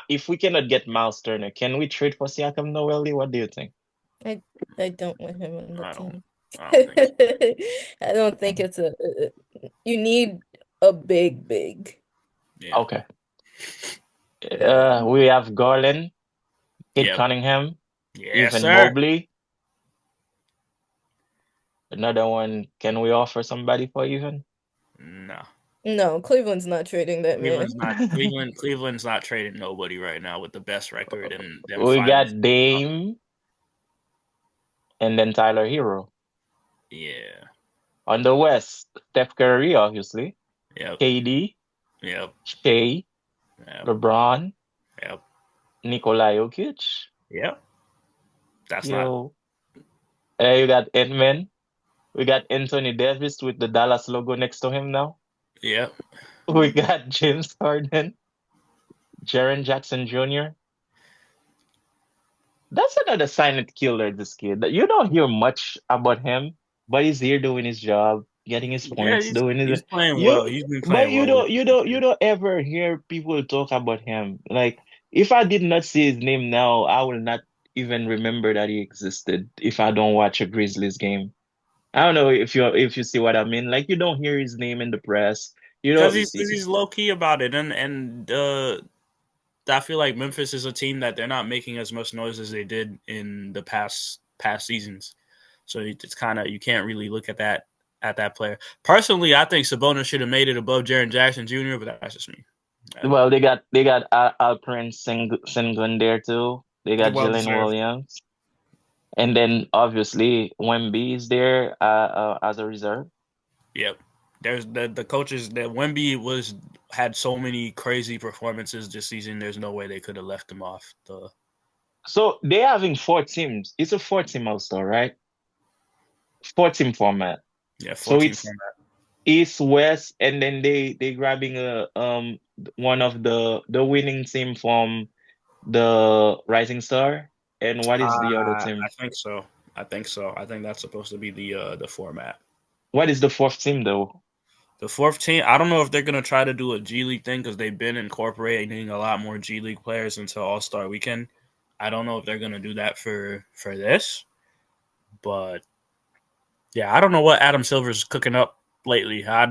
if we cannot get Miles Turner, can we trade for Siakam Nohelly? What do you think? I I don't want him on the I don't, team. I don't think so. I don't think it's you need a big. Yeah, Okay. Um, We have Garland, Kid yep, Cunningham, yes, even sir. Mobley. Another one. Can we offer somebody for even? No, no, Cleveland's not trading that man. Cleveland's not trading nobody right now with the best record in them We finals. got Dame and then Tyler Hero. Yeah, On the West, Steph Curry, obviously, Yep. KD, Yep. Shea, Yep. LeBron, Yep. Nikola Jokic. Yep. That's not. Yo, you got Edman. We got Anthony Davis with the Dallas logo next to him now. Yep. We got James Harden, Jaren Jackson Jr. That's another silent killer, this kid. You don't hear much about him, but he's here doing his job, getting his Yeah, points, doing his he's playing you well. He's been but playing well this you season. don't ever hear people talk about him. Like if I did not see his name now, I will not even remember that he existed if I don't watch a Grizzlies game. I don't know if you see what I mean. Like you don't hear his name in the press. You Because know, he's low key about it, and I feel like Memphis is a team that they're not making as much noise as they did in the past seasons. So it's kind of, you can't really look at that player. Personally, I think Sabonis should have made it above Jaren Jackson Jr., but that's just me. well, they got Alperen Sengun there too. They got Well Jalen deserved. Williams. And then obviously Wemby is there as a reserve. Yep. There's the coaches that Wemby was had so many crazy performances this season. There's no way they could have left him off the So they're having four teams. It's a four-team All-Star, right? Four-team format. So 14 it's format. East, West, and then they grabbing a one of the winning team from the Rising Star. And what is the other I team? think so. I think so. I think that's supposed to be the format. What is the fourth team though? The fourth team, I don't know if they're gonna try to do a G League thing because they've been incorporating a lot more G League players into All Star Weekend. I don't know if they're gonna do that for this, but yeah, I don't know what Adam Silver's cooking up lately. I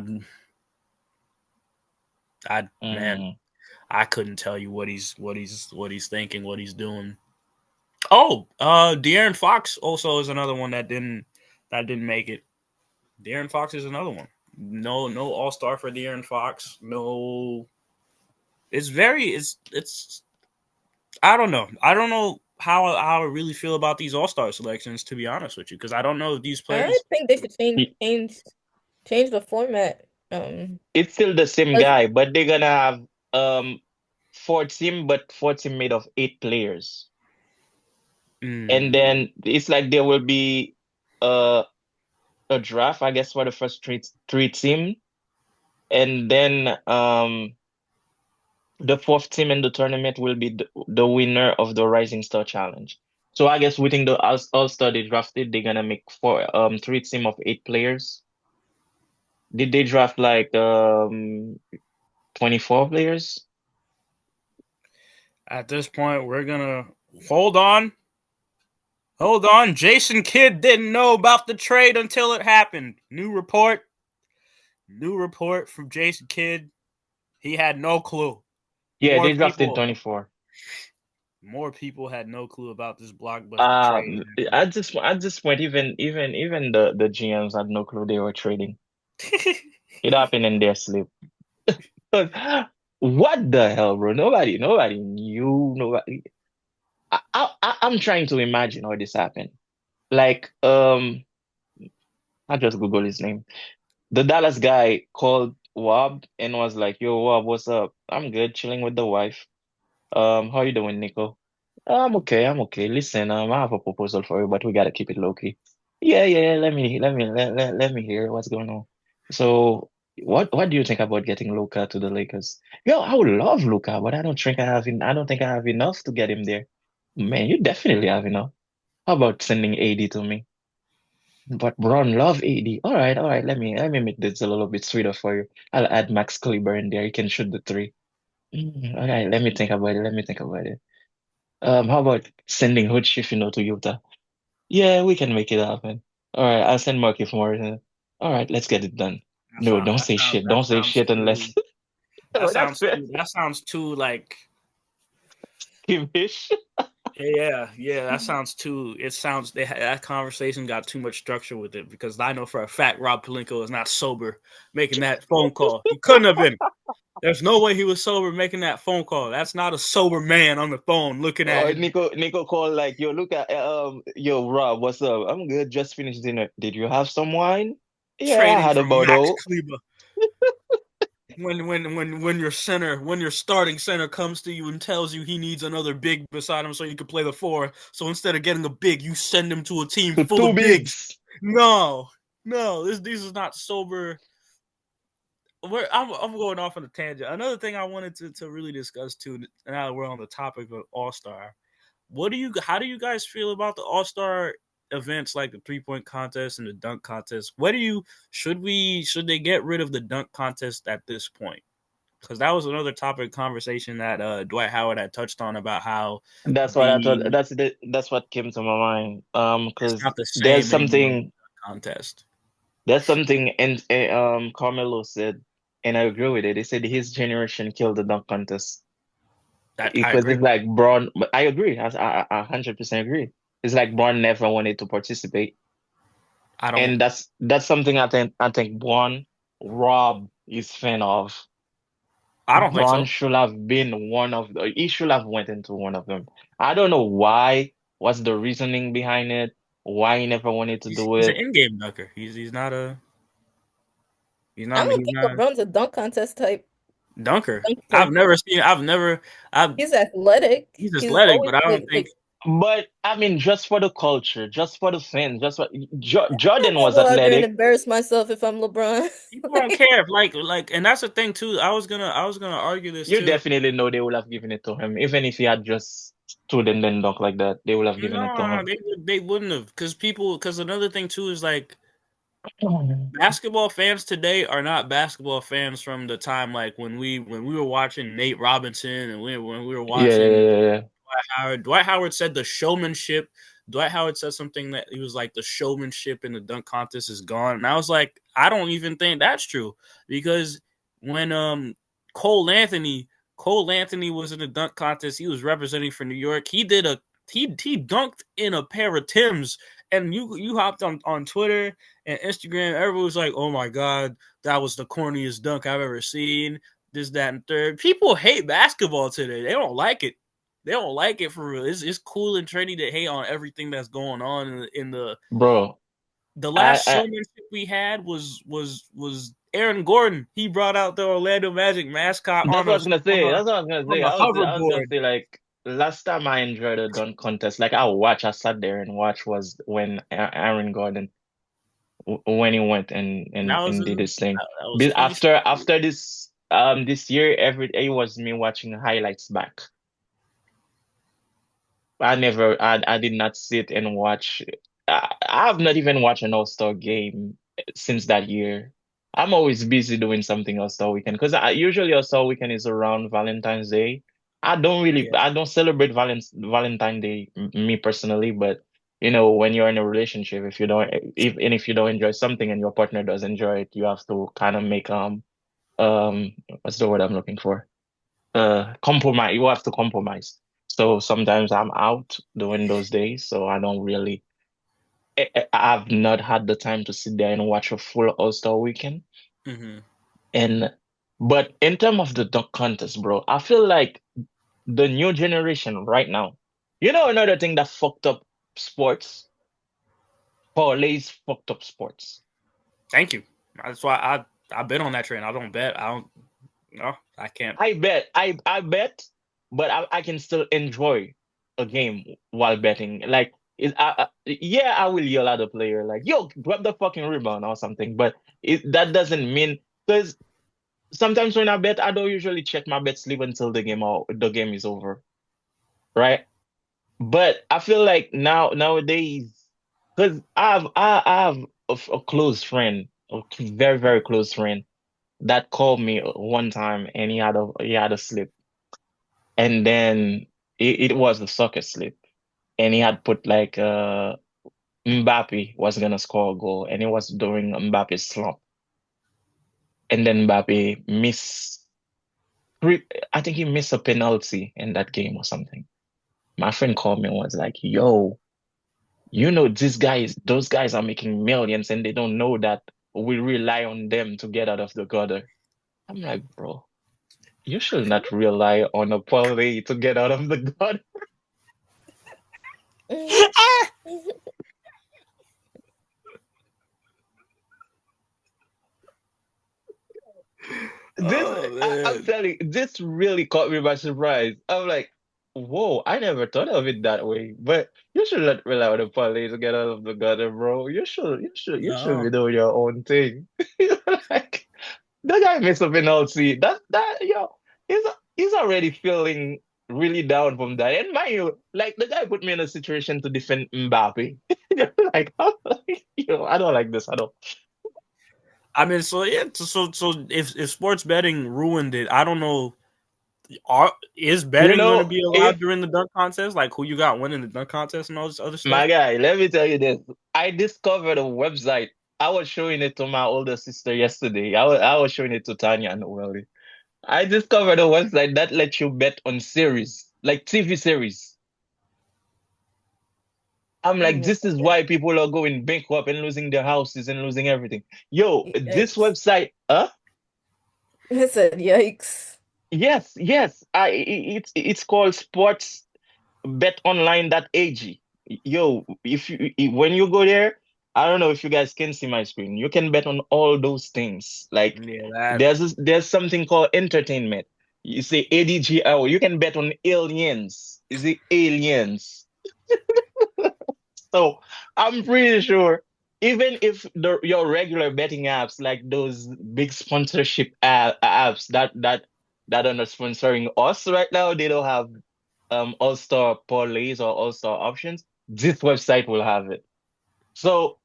man, Mm. I couldn't tell you what he's thinking, what he's doing. Oh, De'Aaron Fox also is another one that didn't make it. De'Aaron Fox is another one. No All Star for De'Aaron Fox. No, it's I don't know. I don't know how I really feel about these All Star selections, to be honest with you, because I don't know if these I players. think they should change the format. It's still the same 'Cause- guy, but they're gonna have um four team, but four team made of eight players. And Mm, then it's like there will be uh a draft, I guess, for the first three team, and then the fourth team in the tournament will be the winner of the Rising Star Challenge. So I guess within the All-Star they drafted, they're gonna make three team of eight players. Did they draft like 24 players? at this point, we're gonna hold on. Hold on. Jason Kidd didn't know about the trade until it happened. New report. New report from Jason Kidd. He had no clue. Yeah, More they drafted people 24. more people had no clue about this blockbuster trade At this point, even the GMs had no clue they were trading. happening. It happened in their sleep. What the hell, bro? Nobody knew. Nobody. I'm trying to imagine how this happened. Like, I just Google his name. The Dallas guy called Wob and was like, "Yo, Wob, what's up? I'm good, chilling with the wife. How you doing, Nico? I'm okay. I'm okay. Listen, I have a proposal for you, but we gotta keep it low key. Yeah, yeah. Let me hear what's going on. So, what do you think about getting Luka to the Lakers? Yo, I would love Luka, but I don't think I have enough to get him there. Man, you definitely have enough. How about sending AD to me? But Braun love AD. All right. Let me make this a little bit sweeter for you. I'll add Max Kleber in there. He can shoot the three. All right. Let me think about it. Let me think about it. How about sending Hood Schifino to Utah? Yeah, we can make it happen. All right, I'll send Markieff Morris. All right, let's get it done. No, don't say shit. That Don't say sounds shit unless too oh, that's that sounds too like skimmish. yeah, that sounds too. It sounds that conversation got too much structure with it because I know for a fact Rob Pelinka is not sober making that phone call. He couldn't have been. There's no way he was sober making that phone call. That's not a sober man on the phone looking at Or him. Nico called like, yo, look at yo, Rob, what's up? I'm good, just finished dinner. Did you have some wine? Yeah, I trading had for about Max all Kleber. When your starting center comes to you and tells you he needs another big beside him so you can play the four. So instead of getting a big, you send him to a team to full two of bigs. bigs. No, no, this is not sober. I'm going off on a tangent. Another thing I wanted to really discuss too. Now that we're on the topic of All Star, how do you guys feel about the All Star events like the 3-point contest and the dunk contest? Should they get rid of the dunk contest at this point? Because that was another topic of conversation that Dwight Howard had touched on about how That's what I thought. the That's what came to my mind. it's Because not the same anymore in the contest. there's something, and Carmelo said, and I agree with it. He said his generation killed the dunk contest That I because agree. it's like Braun. But I agree. I 100% agree. It's like Braun never wanted to participate, I don't. and that's something I think Braun robbed his fan of. I don't think Braun so. should have been one of the, he should have went into one of them. I don't know why. What's the reasoning behind it? Why he never wanted to do He's an it? in-game dunker. He's not a I don't he's think not a LeBron's a dunk contest type dunker. I've dunker. never seen. I've never. I've He's athletic. He's He's athletic, always but I don't been think like, But I mean, just for the culture, just for the fans, just what I'm Jordan not was gonna go out there and athletic. embarrass myself if I'm LeBron. people don't Like, care. And that's the thing too. I was gonna argue this You too. definitely know they would have given it to him, even if he had just stood and then dunk like that. They would have given it to No, him. they wouldn't have because another thing too is like basketball fans today are not basketball fans from the time like when we were watching Nate Robinson and when we were Yeah, yeah, watching yeah, yeah. Dwight Howard. Dwight Howard said the showmanship. Dwight Howard said something that he was like the showmanship in the dunk contest is gone, and I was like, I don't even think that's true because when Cole Anthony Cole Anthony was in the dunk contest, he was representing for New York. He dunked in a pair of Tims, and you hopped on Twitter and Instagram. Everyone was like, "Oh my god, that was the corniest dunk I've ever seen." This, that, and third. People hate basketball today. They don't like it. They don't like it for real. It's cool and trendy to hate on everything that's going on in Bro, the I, last I showmanship we had was Aaron Gordon. He brought out the Orlando Magic mascot that's what I was gonna say. That's what I was gonna on say. a I was gonna hoverboard. say like last time I enjoyed a dunk contest, like I sat there and watched was when Aaron Gordon when he went and And that and was and did in his thing. that was After this year, every day was me watching highlights back. I did not sit and watch. I have not even watched an All-Star game since that year. I'm always busy doing something All-Star weekend because I usually All-Star weekend is around Valentine's Day. yeah. I don't celebrate Valentine Day me personally, but when you're in a relationship, if you don't enjoy something and your partner does enjoy it, you have to kind of make what's the word I'm looking for? Compromise. You have to compromise. So sometimes I'm out during those days, so I don't really. I've not had the time to sit there and watch a full All-Star weekend. Mm-hmm. And but in terms of the dunk contest, bro, I feel like the new generation right now. Another thing that fucked up sports, parlays fucked up sports. Thank you. That's why I've been on that train. I don't bet. I don't. No, I can't. I bet, but I can still enjoy a game while betting. Like, yeah, I will yell at the player like, "Yo, grab the fucking rebound" or something. But that doesn't mean because sometimes when I bet, I don't usually check my bet slip until the game is over, right? But I feel like nowadays, because I have a close friend, a very very close friend that called me one time and he had a slip. And then it was the soccer slip. And he had put like Mbappe was gonna score a goal and it was during Mbappe's slump. And then Mbappe missed three, I think he missed a penalty in that game or something. My friend called me and was like, yo, those guys are making millions and they don't know that we rely on them to get out of the gutter. I'm like, bro, you should not rely on a parlay to get out of the gutter. This, Oh I'm man. telling you, this really caught me by surprise. I'm like, whoa, I never thought of it that way. But you should not rely on the police to get out of the gutter, bro. You should be No. doing your own thing. Like, the guy messed up in LC. He's he's already feeling really down from that. And mind you, like the guy put me in a situation to defend Mbappe. Like, I don't like this at all. I mean, so yeah, so if sports betting ruined it, I don't know. Is You betting going to know, be allowed if during the dunk contest? Like who you got winning the dunk contest and all this other stuff? my guy, let me tell you this. I discovered a website. I was showing it to my older sister yesterday. I was showing it to Tanya and Nohelly. I discovered a website that lets you bet on series, like TV series. I'm like, this is why people are going bankrupt and losing their houses and losing everything. Yo, this Yikes. website, I said yikes. yes, yes. It's called sportsbetonline.ag. Yo, when you go there, I don't know if you guys can see my screen. You can bet on all those things. Like Yeah, that there's something called entertainment. You say ADGO, you can bet on aliens. Is it aliens? So I'm pretty sure even if your regular betting apps like those big sponsorship apps that are not sponsoring us right now, they don't have all-star parlays or all-star options. This website will have it. So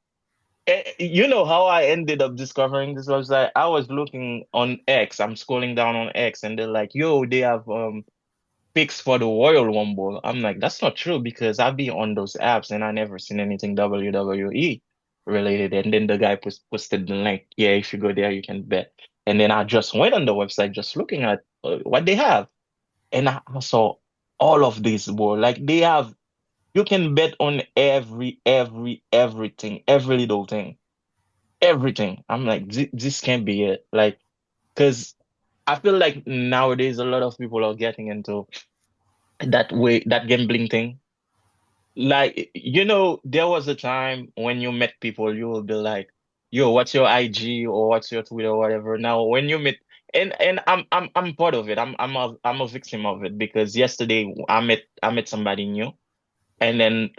you know how I ended up discovering this website? I was looking on X. I'm scrolling down on X, and they're like, "Yo, they have picks for the Royal Rumble." I'm like, that's not true because I've been on those apps and I never seen anything WWE related. And then the guy posted the link. Yeah, if you go there, you can bet. And then I just went on the website just looking at what they have. And I saw all of this, bro. Like you can bet on everything, every little thing, everything. I'm like, this can't be it. Like, because I feel like nowadays a lot of people are getting into that gambling thing. Like, there was a time when you met people, you will be like, yo, what's your IG or what's your Twitter or whatever. Now, when you meet, and I'm part of it. I'm a victim of it because yesterday I met somebody new, and then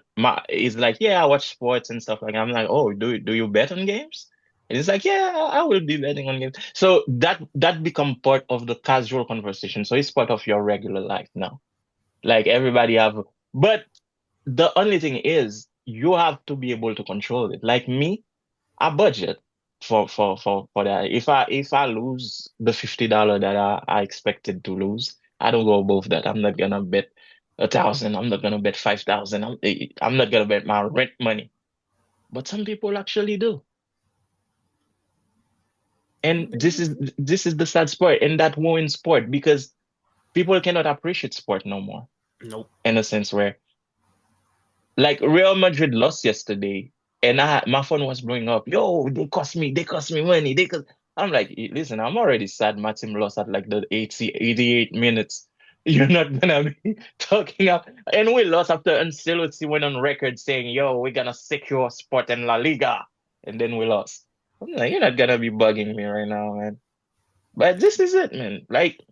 he's like, yeah, I watch sports and stuff like that. I'm like, oh, do you bet on games? And he's like, yeah, I will be betting on games. So that become part of the casual conversation. So it's part of your regular life now. Like everybody have, but the only thing is you have to be able to control it. Like me, I budget for that. If I lose the $50 that I expected to lose, I don't go above that. I'm not gonna bet 1,000. I'm not gonna bet 5,000. I'm not gonna bet my rent money. But some people actually do. And this is the sad sport, and that ruins sport because people cannot appreciate sport no more. nope. In a sense where like Real Madrid lost yesterday, and my phone was blowing up. Yo, they cost me money. I'm like, listen, I'm already sad. My team lost at like the 88 minutes. You're not gonna be talking up, and we lost after Ancelotti went on record saying, "Yo, we're gonna secure spot in La Liga," and then we lost. I'm like, you're not gonna be bugging me right now, man. But this is it, man. Like, it,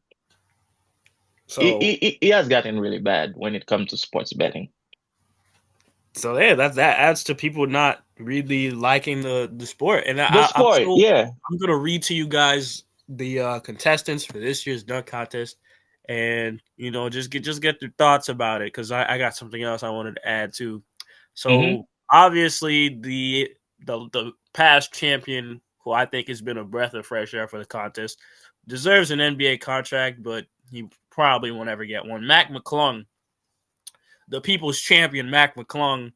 So it, it has gotten really bad when it comes to sports betting. so yeah, that adds to people not really liking the sport. And The I'm sport, so yeah. I'm gonna read to you guys the contestants for this year's dunk contest, and just get your thoughts about it because I got something else I wanted to add too. Mm-hmm. So obviously the past champion, who I think has been a breath of fresh air for the contest, deserves an NBA contract, but he probably won't ever get one. Mac McClung, the people's champion, Mac McClung,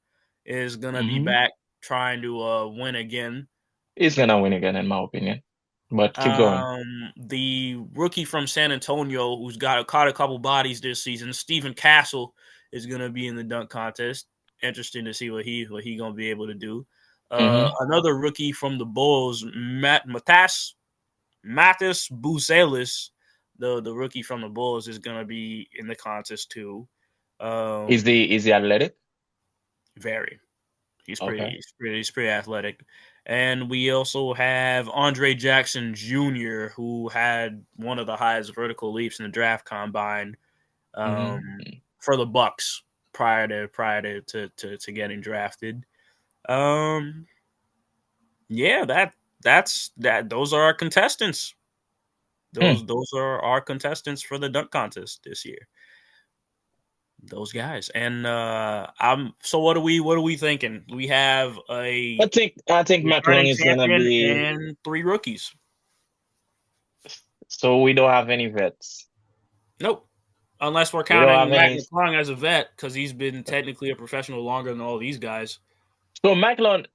is gonna be Mm-hmm. back trying to win again. He's gonna win again, in my opinion. But keep going. The rookie from San Antonio, who's got caught a couple bodies this season, Stephen Castle, is gonna be in the dunk contest. Interesting to see what he gonna be able to do. Mm-hmm. Another rookie from the Bulls, Matas Buzelis, the rookie from the Bulls, is gonna be in the contest too. Is Um, the is he athletic? very. He's pretty. Okay. He's pretty. He's pretty athletic. And we also have Andre Jackson Jr., who had one of the highest vertical leaps in the draft combine Mhm. for the Bucks prior to getting drafted. Um, yeah, that's that. Those are our contestants. Hmm. Those are our contestants for the dunk contest this year. Those guys. And I'm so what are we thinking? We have a I think McClung returning is gonna champion be. and three rookies. So we don't have any vets. Nope. Unless we're We don't counting have Mac any. McClung as a vet, because he's been technically a professional longer than all these guys. So Macklon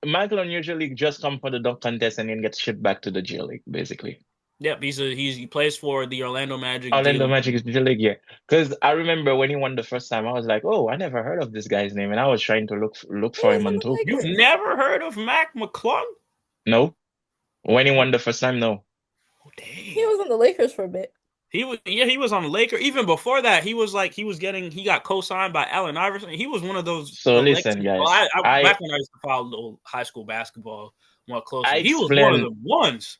usually just come for the dunk contest and then gets shipped back to the G League, basically. Yep, he plays for the Orlando Magic D Orlando League. Magic is G League, yeah. Because I remember when he won the first time, I was like, oh, I never heard of this guy's name, and I was trying to look He for was him on on the too. You've Lakers. never heard of Mac McClung? No, when he won the first time, no. Oh He dang. was on the Lakers for a bit. He was on the Laker. Even before that, he got co-signed by Allen Iverson. He was one of those So listen, elected. Well, guys, back when I used to follow little high school basketball more I closely, he was one of explained. the ones.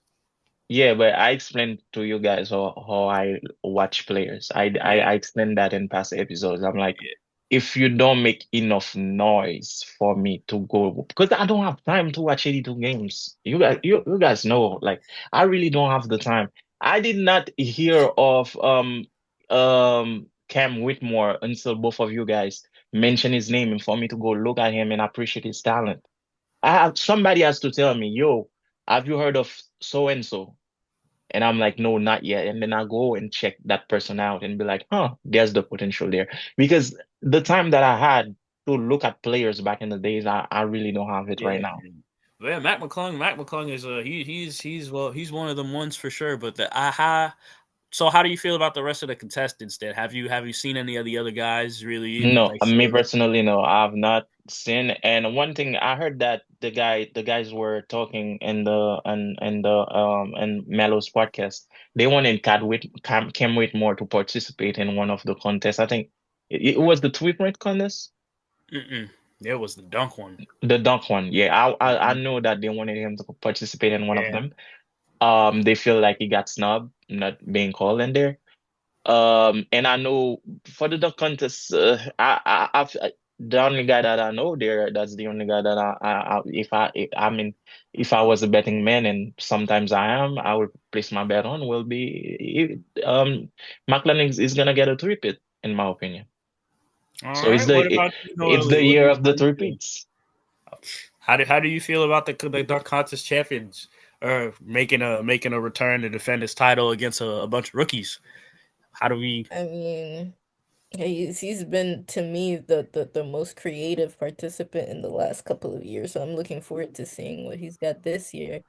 Yeah, but I explained to you guys how I watch players. Yeah, I explained that in past episodes. I'm like, yeah, if you don't make enough noise for me to go, because I don't have time to watch 82 games. You guys know, like, I really don't have the time. I did not hear of Cam Whitmore until both of you guys mention his name and for me to go look at him and appreciate his talent. Somebody has to tell me, yo, have you heard of so and so? And I'm like, no, not yet. And then I go and check that person out and be like, huh, there's the potential there. Because the time that I had to look at players back in the days, I really don't have it right yeah. now. But yeah, Mac McClung is he's one of them ones for sure. But the aha. So how do you feel about the rest of the contestants? Then have you seen any of the other guys really even No, like me show that? personally, no, I've not seen. And one thing I heard that the guys were talking in and Melo's podcast. They wanted Cam Whitmore to participate in one of the contests. I think it was the tweet rate contest. Mm-mm. There was the dunk one. The dunk one, yeah. I Mhm. know that they wanted him to participate in one of Yeah. them. They feel like he got snubbed, not being called in there. And I know for the dunk contest, the only guy that I know there, that's the only guy that I mean, if I was a betting man, and sometimes I am, I would place my bet on will be McLaren is gonna get a three-peat, in my opinion. All So right. What about you, it's the Nohelly? year of How the do you feel? three-peats. How do you feel about the dunk contest champions making a return to defend his title against a bunch of rookies? How do we? I mean, he's been to me the most creative participant in the last couple of years. So I'm looking forward to seeing what he's got this year.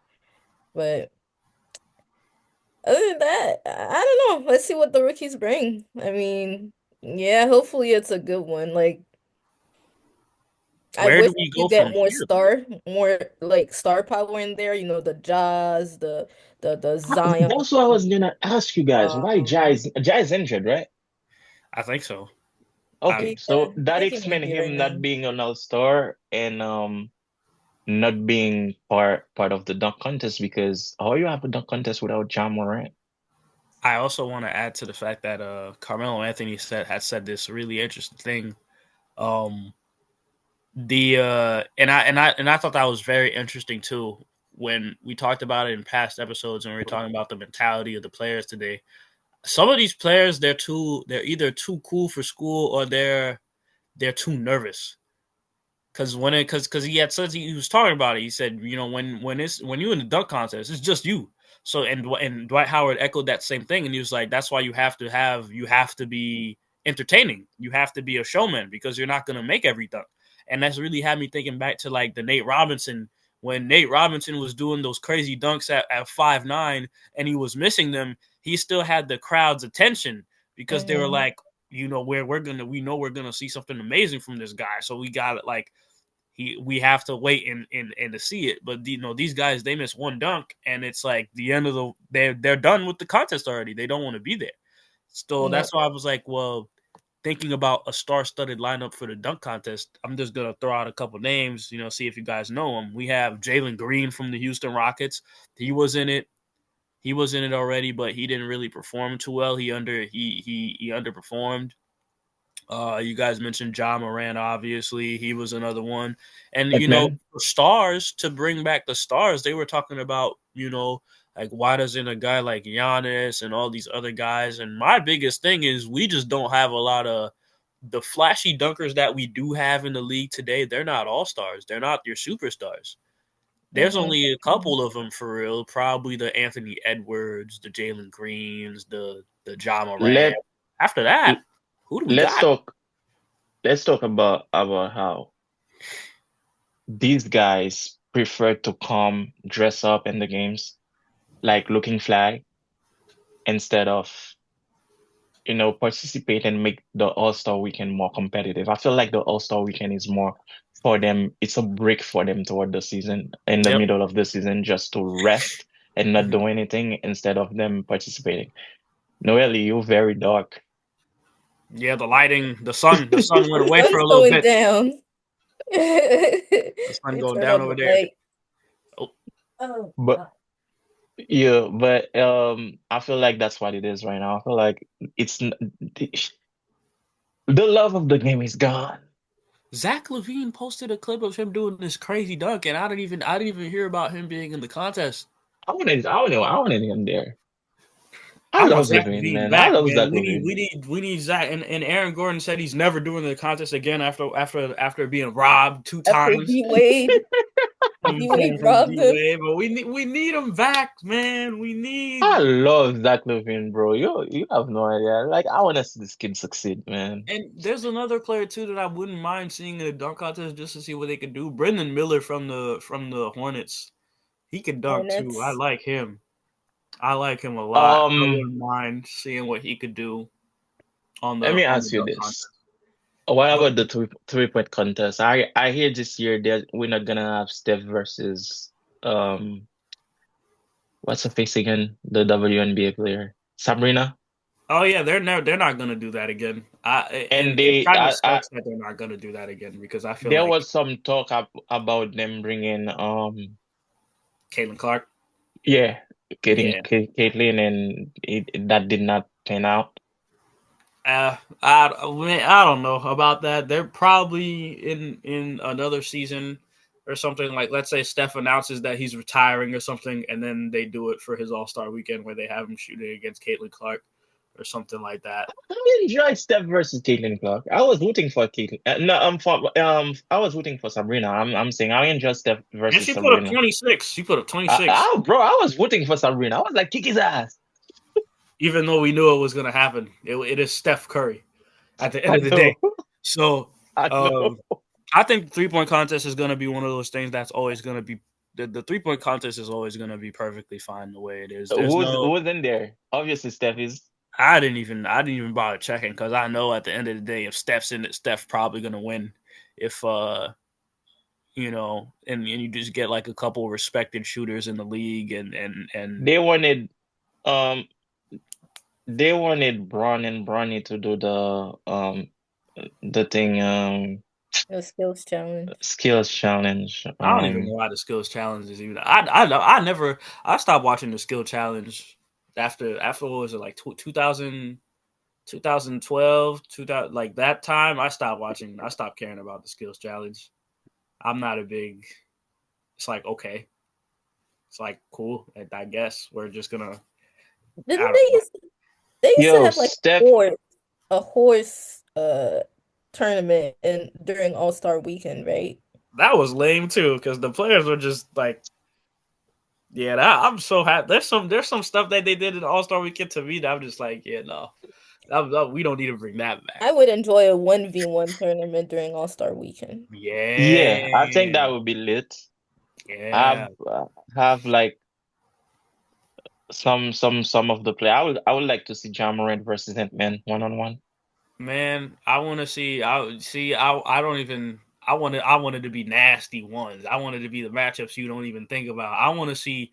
But other than that, I don't know. Let's see what the rookies bring. I mean, yeah, hopefully it's a good one. Like I Where wish do we you go get from here? more like star power in there. You know, the Jazz, the Zion. That's what I was gonna ask you guys. Why Um, Jai is injured, right? I think so. Okay, I yeah, so I that think he might explains be right him not now. being an all-star and not being part of the dunk contest because how you have a dunk contest without Ja Morant? I also want to add to the fact that Carmelo Anthony said this really interesting thing. Um, the and I thought that was very interesting too when we talked about it in past episodes and we were talking about the mentality of the players today. Some of these players they're either too cool for school or they're too nervous because because he had said he was talking about it. He said, you know, when you in the dunk contest, it's just you. So and Dwight Howard echoed that same thing, and he was like, that's why you have to be entertaining. You have to be a showman because you're not gonna make every dunk. And that's really had me thinking back to like the Nate Robinson when Nate Robinson was doing those crazy dunks at 5'9" and he was missing them. He still had the crowd's attention because they were Hmm. like, you know, where we know we're gonna see something amazing from this guy. So we got it like we have to wait and to see it. But you know, these guys they miss one dunk and it's like the end of they're done with the contest already. They don't want to be there. So No, that's why I was like, well, thinking about a star-studded lineup for the dunk contest, I'm just gonna throw out a couple names. See if you guys know them. We have Jalen Green from the Houston Rockets. He was in it. He was in it already, but he didn't really perform too well. He underperformed. You guys mentioned John Moran, obviously. He was another one. And, Hitman. for stars, to bring back the stars, they were talking about, like, why doesn't a guy like Giannis and all these other guys? And my biggest thing is we just don't have a lot of the flashy dunkers that we do have in the league today. They're not all stars. They're not your superstars. There's Mm-hmm. only a couple of them for real. Probably the Anthony Edwards, the Jalen Greens, the John Moran. Let After that, who do we let's got? talk let's talk about how these guys prefer to come dress up in the games, like looking fly, instead of participate and make the All-Star weekend more competitive. I feel like the All-Star weekend is more for them. It's a break for them toward the season, in the Yep. middle of the season, just to rest and not Mhm. do anything instead of them participating. Noelle, you're very dark. Yeah, the lighting, the sun went away for Sun's a little going bit. down. The sun You going turn down on over the there. light. Oh, Oh But God. yeah, but I feel like that's what it is right now. I feel like the love of the game is gone. Zach Levine posted a clip of him doing this crazy dunk, and I didn't even hear about him being in the contest. I wanted him there. I I want love Zach Levine, Levine man. I back, love man. Zach We need we Levine. need we need Zach, and Aaron Gordon said he's never doing the contest again after being robbed two After times D Wade, from D Wade from robbed D him. Wade. But we need him back, man. We I need. love Zach Levine, bro. You have no idea. Like I want to see this kid succeed, man. And there's another player too that I wouldn't mind seeing in a dunk contest just to see what they could do. Brendan Miller from the Hornets. He can dunk too. I Hornets. like him. I like him a lot. I Um, wouldn't mind seeing what he could do on Let the me on the ask you dunk this. contest. What Go about ahead. the three-point contest? I hear this year that we're not gonna have Steph versus um what's her face again? The WNBA player. Sabrina. Oh yeah, they're not gonna do that again. And And it they kind of sucks that they're not gonna do that again because I feel there like was some talk about them bringing Caitlin Clark. yeah, getting Yeah. Caitlyn, and that did not pan out. I don't know about that. They're probably in another season or something. Like, let's say Steph announces that he's retiring or something, and then they do it for his All Star weekend where they have him shooting against Caitlin Clark or something like that. I enjoyed Steph versus Caitlyn Clark. I was rooting for Caitlyn. No, I was rooting for Sabrina. I'm saying I enjoyed Steph And versus she put up Sabrina. 26. She put up 26, Bro, I was rooting for Sabrina. I was like, kick his ass. even though we knew it was going to happen. It is Steph Curry at the end I of the day. know. So I know. I think 3 point contest is going to be one of those things that's always going to be the 3 point contest is always going to be perfectly fine the way it is. There's no Who's in there? Obviously, Steph is. I didn't even bother checking because I know at the end of the day if Steph's in it, Steph's probably going to win. If and you just get like a couple respected shooters in the league and They wanted um they wanted Braun and Bronny to do the thing The skills challenge. skills challenge. I don't even know why the skills challenge is even. I stopped watching the skill challenge after what was it like 2000, 2012, 2000, like that time. I stopped watching. I stopped caring about the skills challenge. I'm not a big. It's like okay, it's like cool. I guess we're just gonna. I Didn't don't know. they used to Yo, have like Steph. a horse tournament in during All-Star weekend, right? That was lame too because the players were just like, yeah. I'm so happy. There's some stuff that they did in All Star Weekend to me that I'm just like, yeah, no. We don't need to bring that back. I would enjoy a 1v1 tournament during All-Star weekend. Yeah, I think that Yeah, would be lit. Have yeah, have like some of the play. I would like to see John Morant versus Ant-Man one on one. man. I want to see. I see. I don't even. I wanted to be nasty ones. I wanted to be the matchups you don't even think about. I want to see.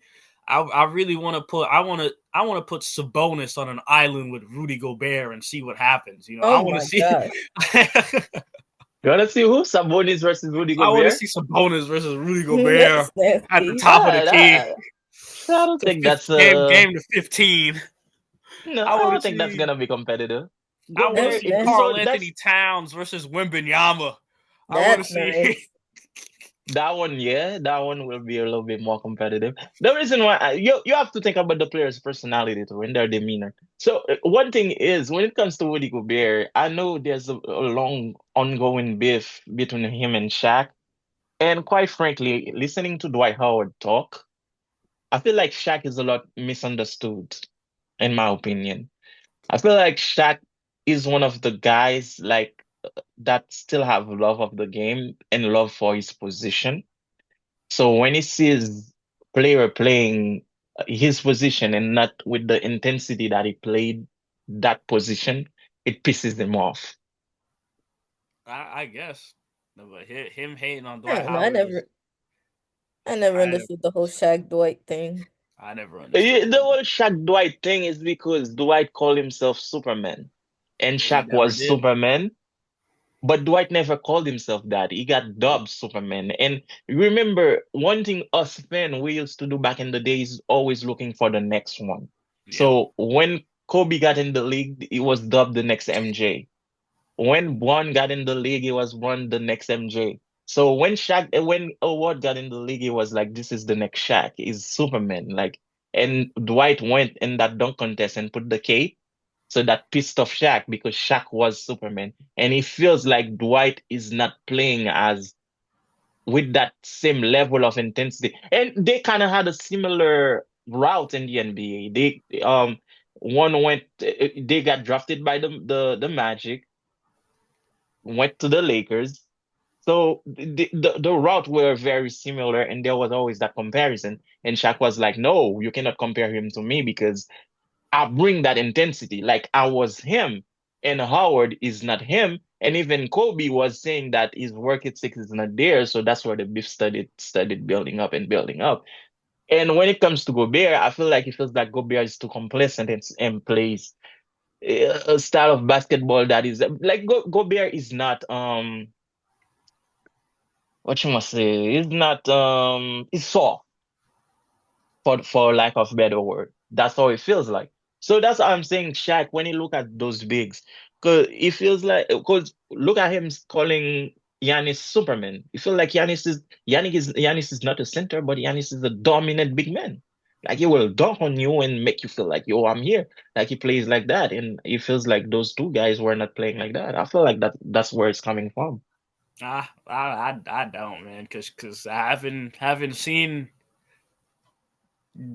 I really want to put I want to put Sabonis on an island with Rudy Gobert and see what happens. I Oh want to my see gosh. You wanna see who? Sabonis versus Rudy I want to Gobert? see Sabonis versus Rudy Gobert That's at the nasty. top of the key. I don't The think fifth that's game to 15. no, I I want don't to think that's see gonna be competitive. I want to Gobert, That's see nasty. Carl so Anthony Towns versus Wembanyama. I want to That's see. nice. that one, yeah, that one will be a little bit more competitive. The reason why you have to think about the player's personality too and their demeanor. So one thing is when it comes to Rudy Gobert, I know there's a long ongoing beef between him and Shaq. And quite frankly, listening to Dwight Howard talk, I feel like Shaq is a lot misunderstood, in my opinion. I feel like Shaq is one of the guys like that still have love of the game and love for his position. So when he sees player playing his position and not with the intensity that he played that position, it pisses him off. I guess, but him hating on I Dwight don't know. Howard is I never I understood the whole Shaq Dwight thing. I never understood The it. whole Shaq Dwight thing is because Dwight called himself Superman and He Shaq never was did. Superman. But Dwight never called himself that. He got dubbed Superman. And remember, one thing us fans we used to do back in the days is always looking for the next one. Yep. So when Kobe got in the league, he was dubbed the next MJ. When Bron got in the league, he was Bron the next MJ. So when Award got in the league, he was like, this is the next Shaq. He's Superman. Like, and Dwight went in that dunk contest and put the cape. So that pissed off Shaq because Shaq was Superman. And he feels like Dwight is not playing as with that same level of intensity. And they kind of had a similar route in the NBA. One went they got drafted by the Magic, went to the Lakers. So the route were very similar, and there was always that comparison. And Shaq was like, "No, you cannot compare him to me because I bring that intensity. Like I was him, and Howard is not him." And even Kobe was saying that his work ethic is not there, so that's where the beef started building up and building up. And when it comes to Gobert, I feel like he feels like Gobert is too complacent and plays a style of basketball that is like Gobert is not what you must say, he's not he's soft for lack of better word. That's how it feels like. So that's how I'm saying Shaq when you look at those bigs, because it feels like because look at him calling Giannis Superman. You feel like Giannis is not a center, but Giannis is a dominant big man. Like he will dunk on you and make you feel like, yo, I'm here. Like he plays like that. And it feels like those two guys were not playing like that. I feel like that's where it's coming from. I don't, man, because I haven't seen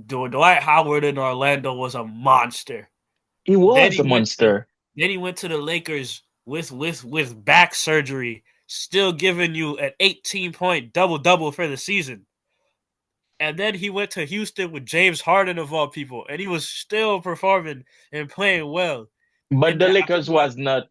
Dwight Howard in Orlando was a monster. He Then was he a went to monster. then he went to the Lakers with back surgery, still giving you an 18-point double for the season. And then he went to Houston with James Harden of all people, and he was still performing and playing well. But And the after Lakers that, was not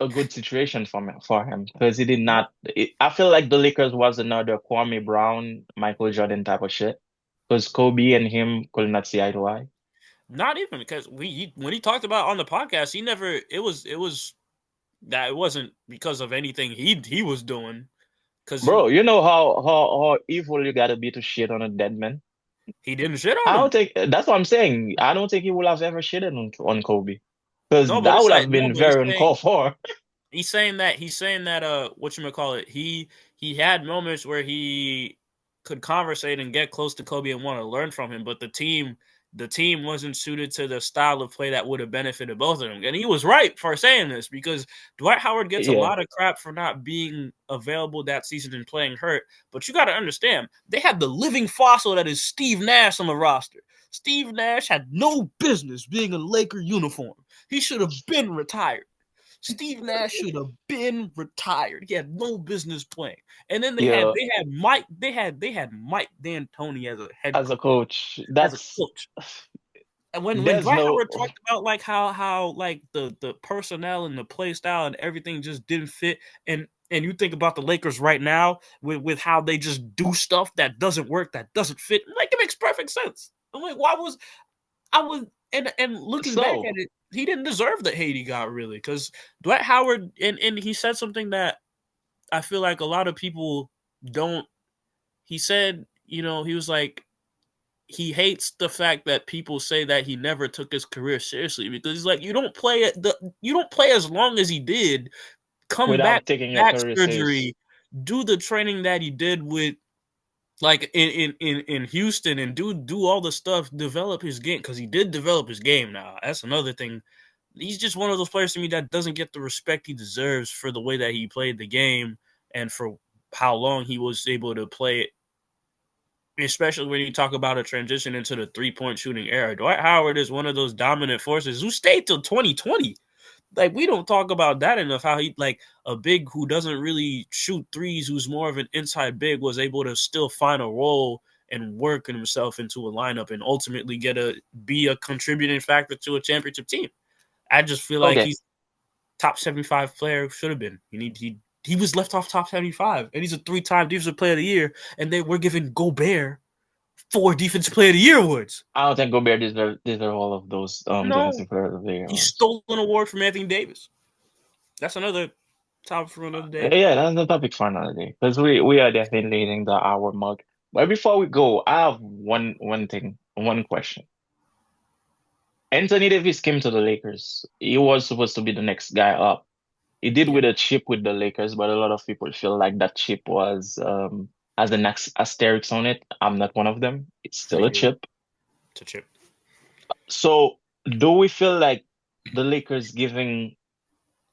a good situation for him because he did not. I feel like the Lakers was another Kwame Brown, Michael Jordan type of shit because Kobe and him could not see eye to eye. not even because when he talked about on the podcast, he never it was that it wasn't because of anything he was doing because Bro, you know how evil you gotta be to shit on a dead man. he didn't shit on I don't him. think that's what I'm saying. I don't think he would have ever shitted on Kobe because No, but that it's would like have no, been but it's very saying uncalled for. he's saying that whatchamacallit, he had moments where he could conversate and get close to Kobe and want to learn from him, but the team wasn't suited to the style of play that would have benefited both of them. And he was right for saying this because Dwight Howard gets a Yeah, lot of crap for not being available that season and playing hurt. But you got to understand, they had the living fossil that is Steve Nash on the roster. Steve Nash had no business being in Laker uniform. He should have been retired. Steve Nash should have been retired. He had no business playing. And then they had yeah. they had Mike Mike D'Antoni as a head As a coach, coach, as a that's coach. And when there's Dwight no. Howard talked about like how like the personnel and the play style and everything just didn't fit, and you think about the Lakers right now with how they just do stuff that doesn't work, that doesn't fit, like it makes perfect sense. I'm like, why was I was and looking back at So it, he didn't deserve the hate he got really because Dwight Howard and he said something that I feel like a lot of people don't. He said, he was like he hates the fact that people say that he never took his career seriously because he's like you don't play as long as he did, come back without taking your back career serious. surgery, do the training that he did with like in Houston and do all the stuff, develop his game because he did develop his game. Now that's another thing. He's just one of those players to me that doesn't get the respect he deserves for the way that he played the game and for how long he was able to play it. Especially when you talk about a transition into the 3-point shooting era. Dwight Howard is one of those dominant forces who stayed till 2020. Like we don't talk about that enough. How he like a big who doesn't really shoot threes, who's more of an inside big, was able to still find a role and work himself into a lineup and ultimately be a contributing factor to a championship team. I just feel like Okay, he's top 75 player should have been. He was left off top 75, and he's a 3-time defensive player of the year, and they were giving Gobert 4 defensive player of the year awards. I don't think Gobert deserve all of those No, defensive player of the year he awards. stole an award from Anthony Davis. That's another topic for another day. Yeah, that's the topic for another day because we are definitely hitting the hour mark. But before we go, I have one question. Anthony Davis came to the Lakers. He was supposed to be the next guy up. He did Yeah, with a chip with the Lakers, but a lot of people feel like that chip was has an asterisk on it. I'm not one of them. It's I still a agree. chip. To Chip. So do we feel like the Lakers giving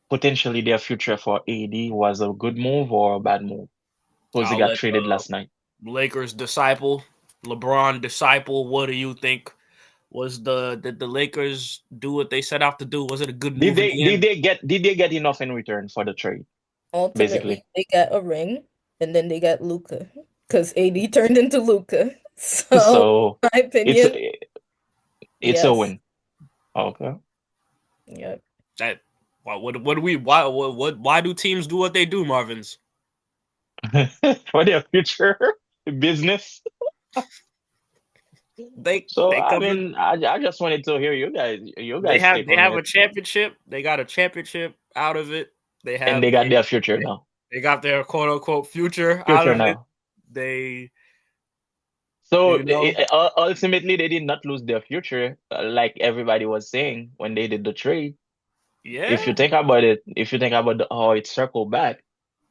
potentially their future for AD was a good move or a bad move? Because he I'll got let traded the last night. Lakers disciple, LeBron disciple. What do you think? Did the Lakers do what they set out to do? Was it a good Did move in they the did end? they get did they get enough in return for the trade, basically? Ultimately, they got a ring, and then they got Luca, because AD turned into Luca. So, So in my it's opinion, it's a yes. win. Okay. Yep. That what do we why do teams do what they do, Marvins? For their future business. So They I come in. mean, I just wanted to hear you guys take They on have a it, championship. They got a championship out of it. They and have they got they their future they, now. they got their quote unquote future out Future of it. now. They So you know ultimately, they did not lose their future, like everybody was saying when they did the trade. If you yeah think about it, if you think about how it circled back,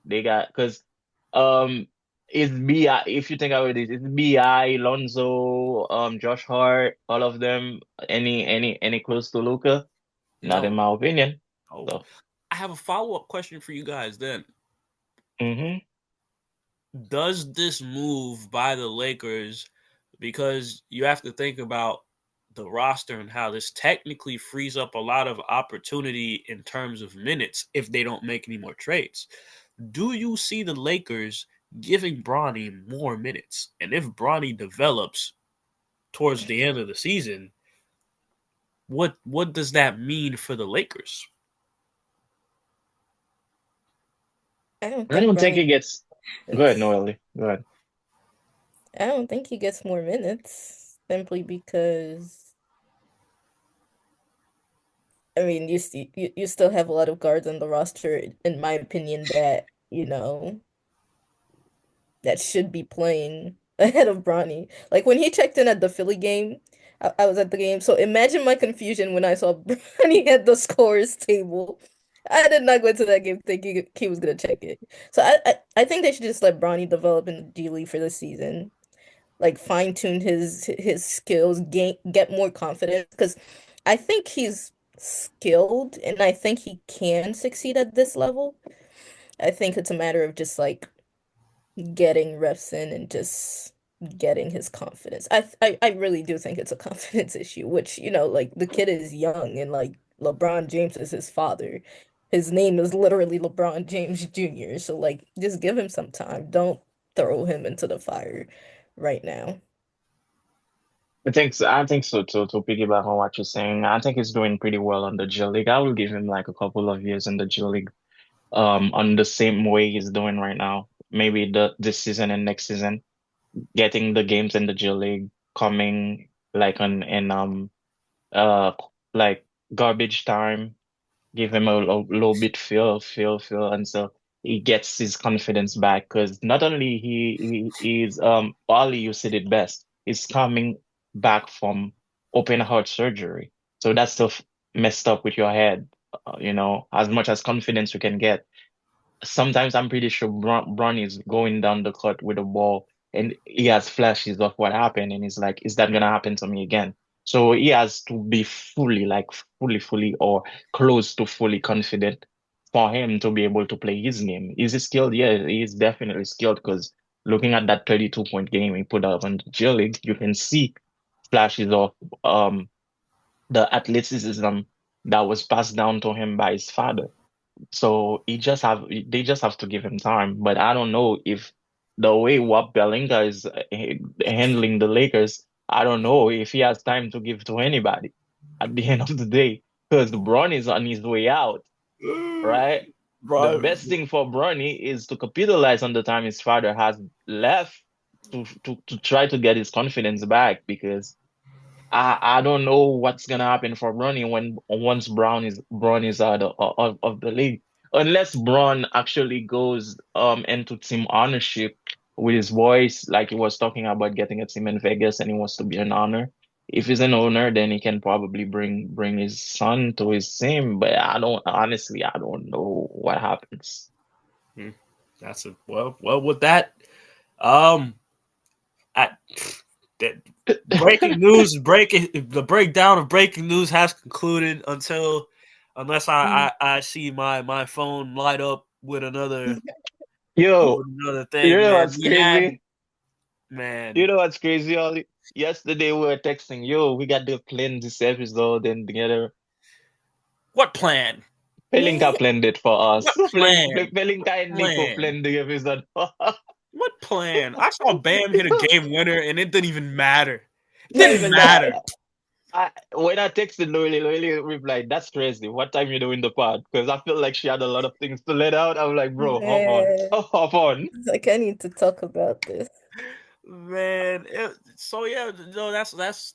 they got because um it's BI. If you think about it, it's BI, Lonzo, Josh Hart, all of them. Any close to Luca? Not in no my opinion. no. So. I have a follow up question for you guys. Then Hmm. does this move by the Lakers, because you have to think about the roster and how this technically frees up a lot of opportunity in terms of minutes if they don't make any more trades. Do you see the Lakers giving Bronny more minutes? And if Bronny develops towards the end of the season, what does that mean for the Lakers? I don't I think don't think Bronny he gets. Go ahead, gets, Noelly. Go ahead. I don't think he gets more minutes simply because, I mean, you still have a lot of guards on the roster, in my opinion, that, that should be playing ahead of Bronny. Like when he checked in at the Philly game, I was at the game. So imagine my confusion when I saw Bronny at the scores table. I did not go into that game thinking he was gonna check it. So I think they should just let Bronny develop in the G League for the season. Like fine tune his skills, get more confidence because I think he's skilled and I think he can succeed at this level. I think it's a matter of just like getting reps in and just getting his confidence. I really do think it's a confidence issue, which, like the kid is young and like LeBron James is his father. His name is literally LeBron James Jr. So like just give him some time. Don't throw him into the fire right now. I think so. I think so too. To piggyback on what you're saying, I think he's doing pretty well on the G League. I will give him like a couple of years in the G League, on the same way he's doing right now. Maybe this season and next season, getting the games in the G League, coming. like on in uh like garbage time, give him a little bit feel until he gets his confidence back. Because not only he is Ali, you said it best, is coming back from open heart surgery, so that's stuff messed up with your head. As much as confidence you can get, sometimes I'm pretty sure Bron is going down the court with the ball and he has flashes of what happened and he's like, is that gonna happen to me again? So he has to be fully, like fully, or close to fully confident for him to be able to play his game. Is he skilled? Yeah, he's definitely skilled because looking at that 32-point game he put up on the G League, you can see flashes of um the athleticism that was passed down to him by his father. So they just have to give him time. But I don't know if the way Wap Belinga is handling the Lakers, I don't know if he has time to give to anybody at the end of the day, because Bron is on his way out, right? The Bro, best thing for Bronny is to capitalize on the time his father has left to try to get his confidence back because I don't know what's gonna happen for Bronny when once Braun is out of the league. Unless Braun actually goes into team ownership with his voice, like he was talking about getting a team in Vegas and he wants to be an owner. If he's an owner, then he can probably bring his son to his team. But I don't know what happens. hmm, that's a well with that. Um, I, that breaking news, breaking the breakdown of breaking news has concluded unless I see my phone light up Yo, with another you thing, know man. what's We had crazy? You man, know what's crazy, Ollie? Yesterday we were texting, yo, we got the plan this episode and together. what plan? Pelinka planned it for us. What plan? Pelinka and Nico Plan? planned the episode for us. What plan? I saw Bam hit a game winner, and it didn't even matter. It Not didn't even that. matter. When I texted Nohelly replied, that's crazy. What time you doing the pod? Because I feel like she had a lot of things to let out. I was like, bro, hop on. Man, Hop on. like I need to talk about this. Man, so yeah, no, that's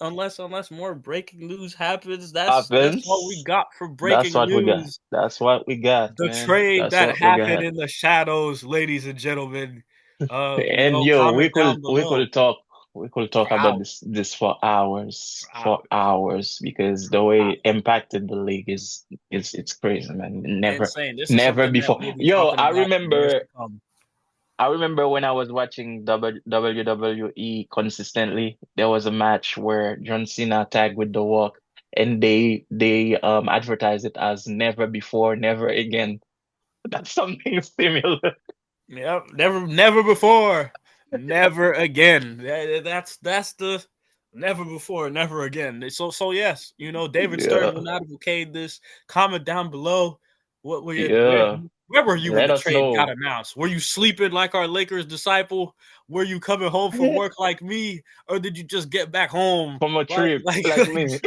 unless more breaking news happens, that's all we Happens. got for That's breaking what we got. news. That's what we got, The man. trade That's that what we happened got. in the shadows, ladies and gentlemen. And yo, Comment down we below could talk for about hours, this for for hours, hours because the for way hours. it impacted the league is it's crazy, man. Insane. This is Never something that before. we'll be Yo, talking about for years to come. I remember when I was watching WWE consistently, there was a match where John Cena tagged with The Rock and they advertised it as never before, never again. That's something similar. Yep, never before, never again. That's the never before, never again. So yes, David Stern will Yeah. not have okayed this. Comment down below. What were you? Yeah. Where were you when Let the us trade got know. announced? Were you sleeping like our Lakers disciple? Were you coming home from work like me, or did you just get back home From a like trip like, like like me.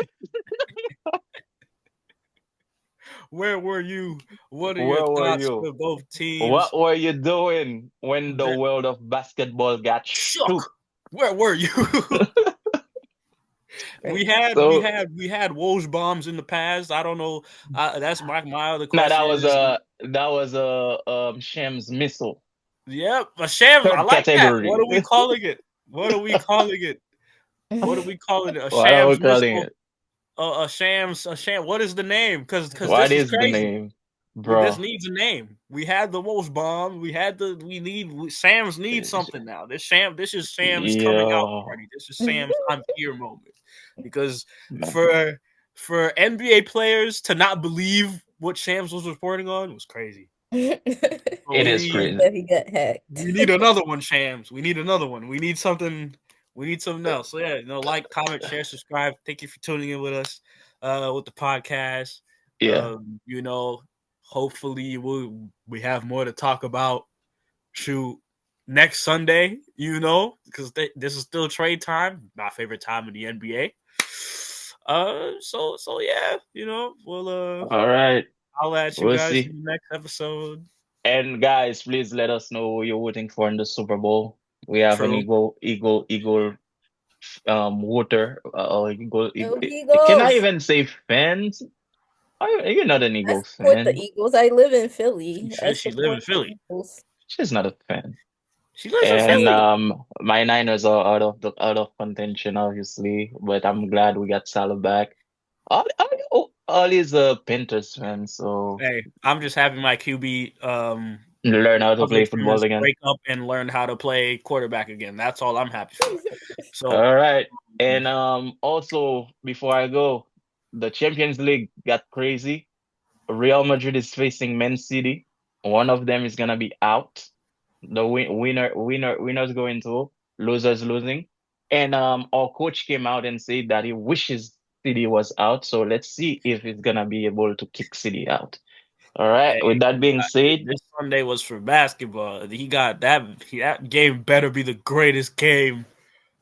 where were you? What are your Where were thoughts you? for both teams? What were you doing when the world of basketball got shook? Shook. Where were you? we Right. had we So had we had Woj bombs in the past. I don't know. That's my other now question is, that was a Shams missile. yep, a shams. I Third like that. What category. are we calling it? What are we calling it? What are we calling it? A What are we shams calling missile. it? A sham. What is the name? Because What this is is the crazy. name, This bro? needs a name. We had the Wolves bomb. Sam's need something now. This is Sam's coming out Yeah, party. This is Sam's I'm here moment. Because for NBA players to not believe what Shams was reporting on was crazy. So it we is need crazy. That he got hacked. we need another one, Shams. We need another one. We need something else. So yeah, like, comment, share, subscribe. Thank you for tuning in with us with the podcast. Yeah. You know, hopefully we have more to talk about. Shoot, next Sunday, because this is still trade time. My favorite time in the NBA. So yeah, we'll All right. I'll at you We'll guys see. in the next episode. And guys, please let us know who you're voting for in the Super Bowl. We have an True. Eagle water or Go can I Eagles! even say fans? You're not an I Eagles support the fan. Eagles. I live in She Philly. I said she live in support the Philly. Eagles. She's not a fan. She lives in And Philly. my Niners are out of contention, obviously, but I'm glad we got Salah back. All is a Panthers fan, so Hey, I'm just having my QB learn how to play football experience again. break up and learn how to play quarterback again. That's all I'm happy for. So All right. And also before I go, the Champions League got crazy. Real Madrid is facing Man City. One of them is gonna be out. The winner's going to, losers losing. And our coach came out and said that he wishes City was out. So let's see if he's gonna be able to kick City out. All right. hey, With that being said, this Sunday was for basketball. He got that. That game better be the greatest game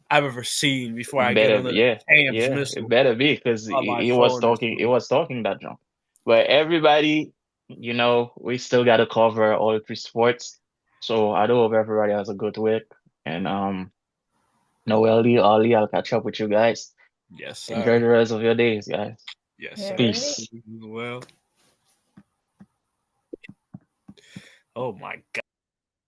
I've ever seen before I get better be, another yeah, Cam's yeah, it missile better be because on my he was phone or talking, he something. was talking that junk. But everybody, we still got to cover all three sports. So I do hope everybody has a good week. And Noelly, Ollie, I'll catch up with you guys. Yes, Enjoy sir. the rest of your days, guys. Yes, All sir. right. Peace. Well, oh my God.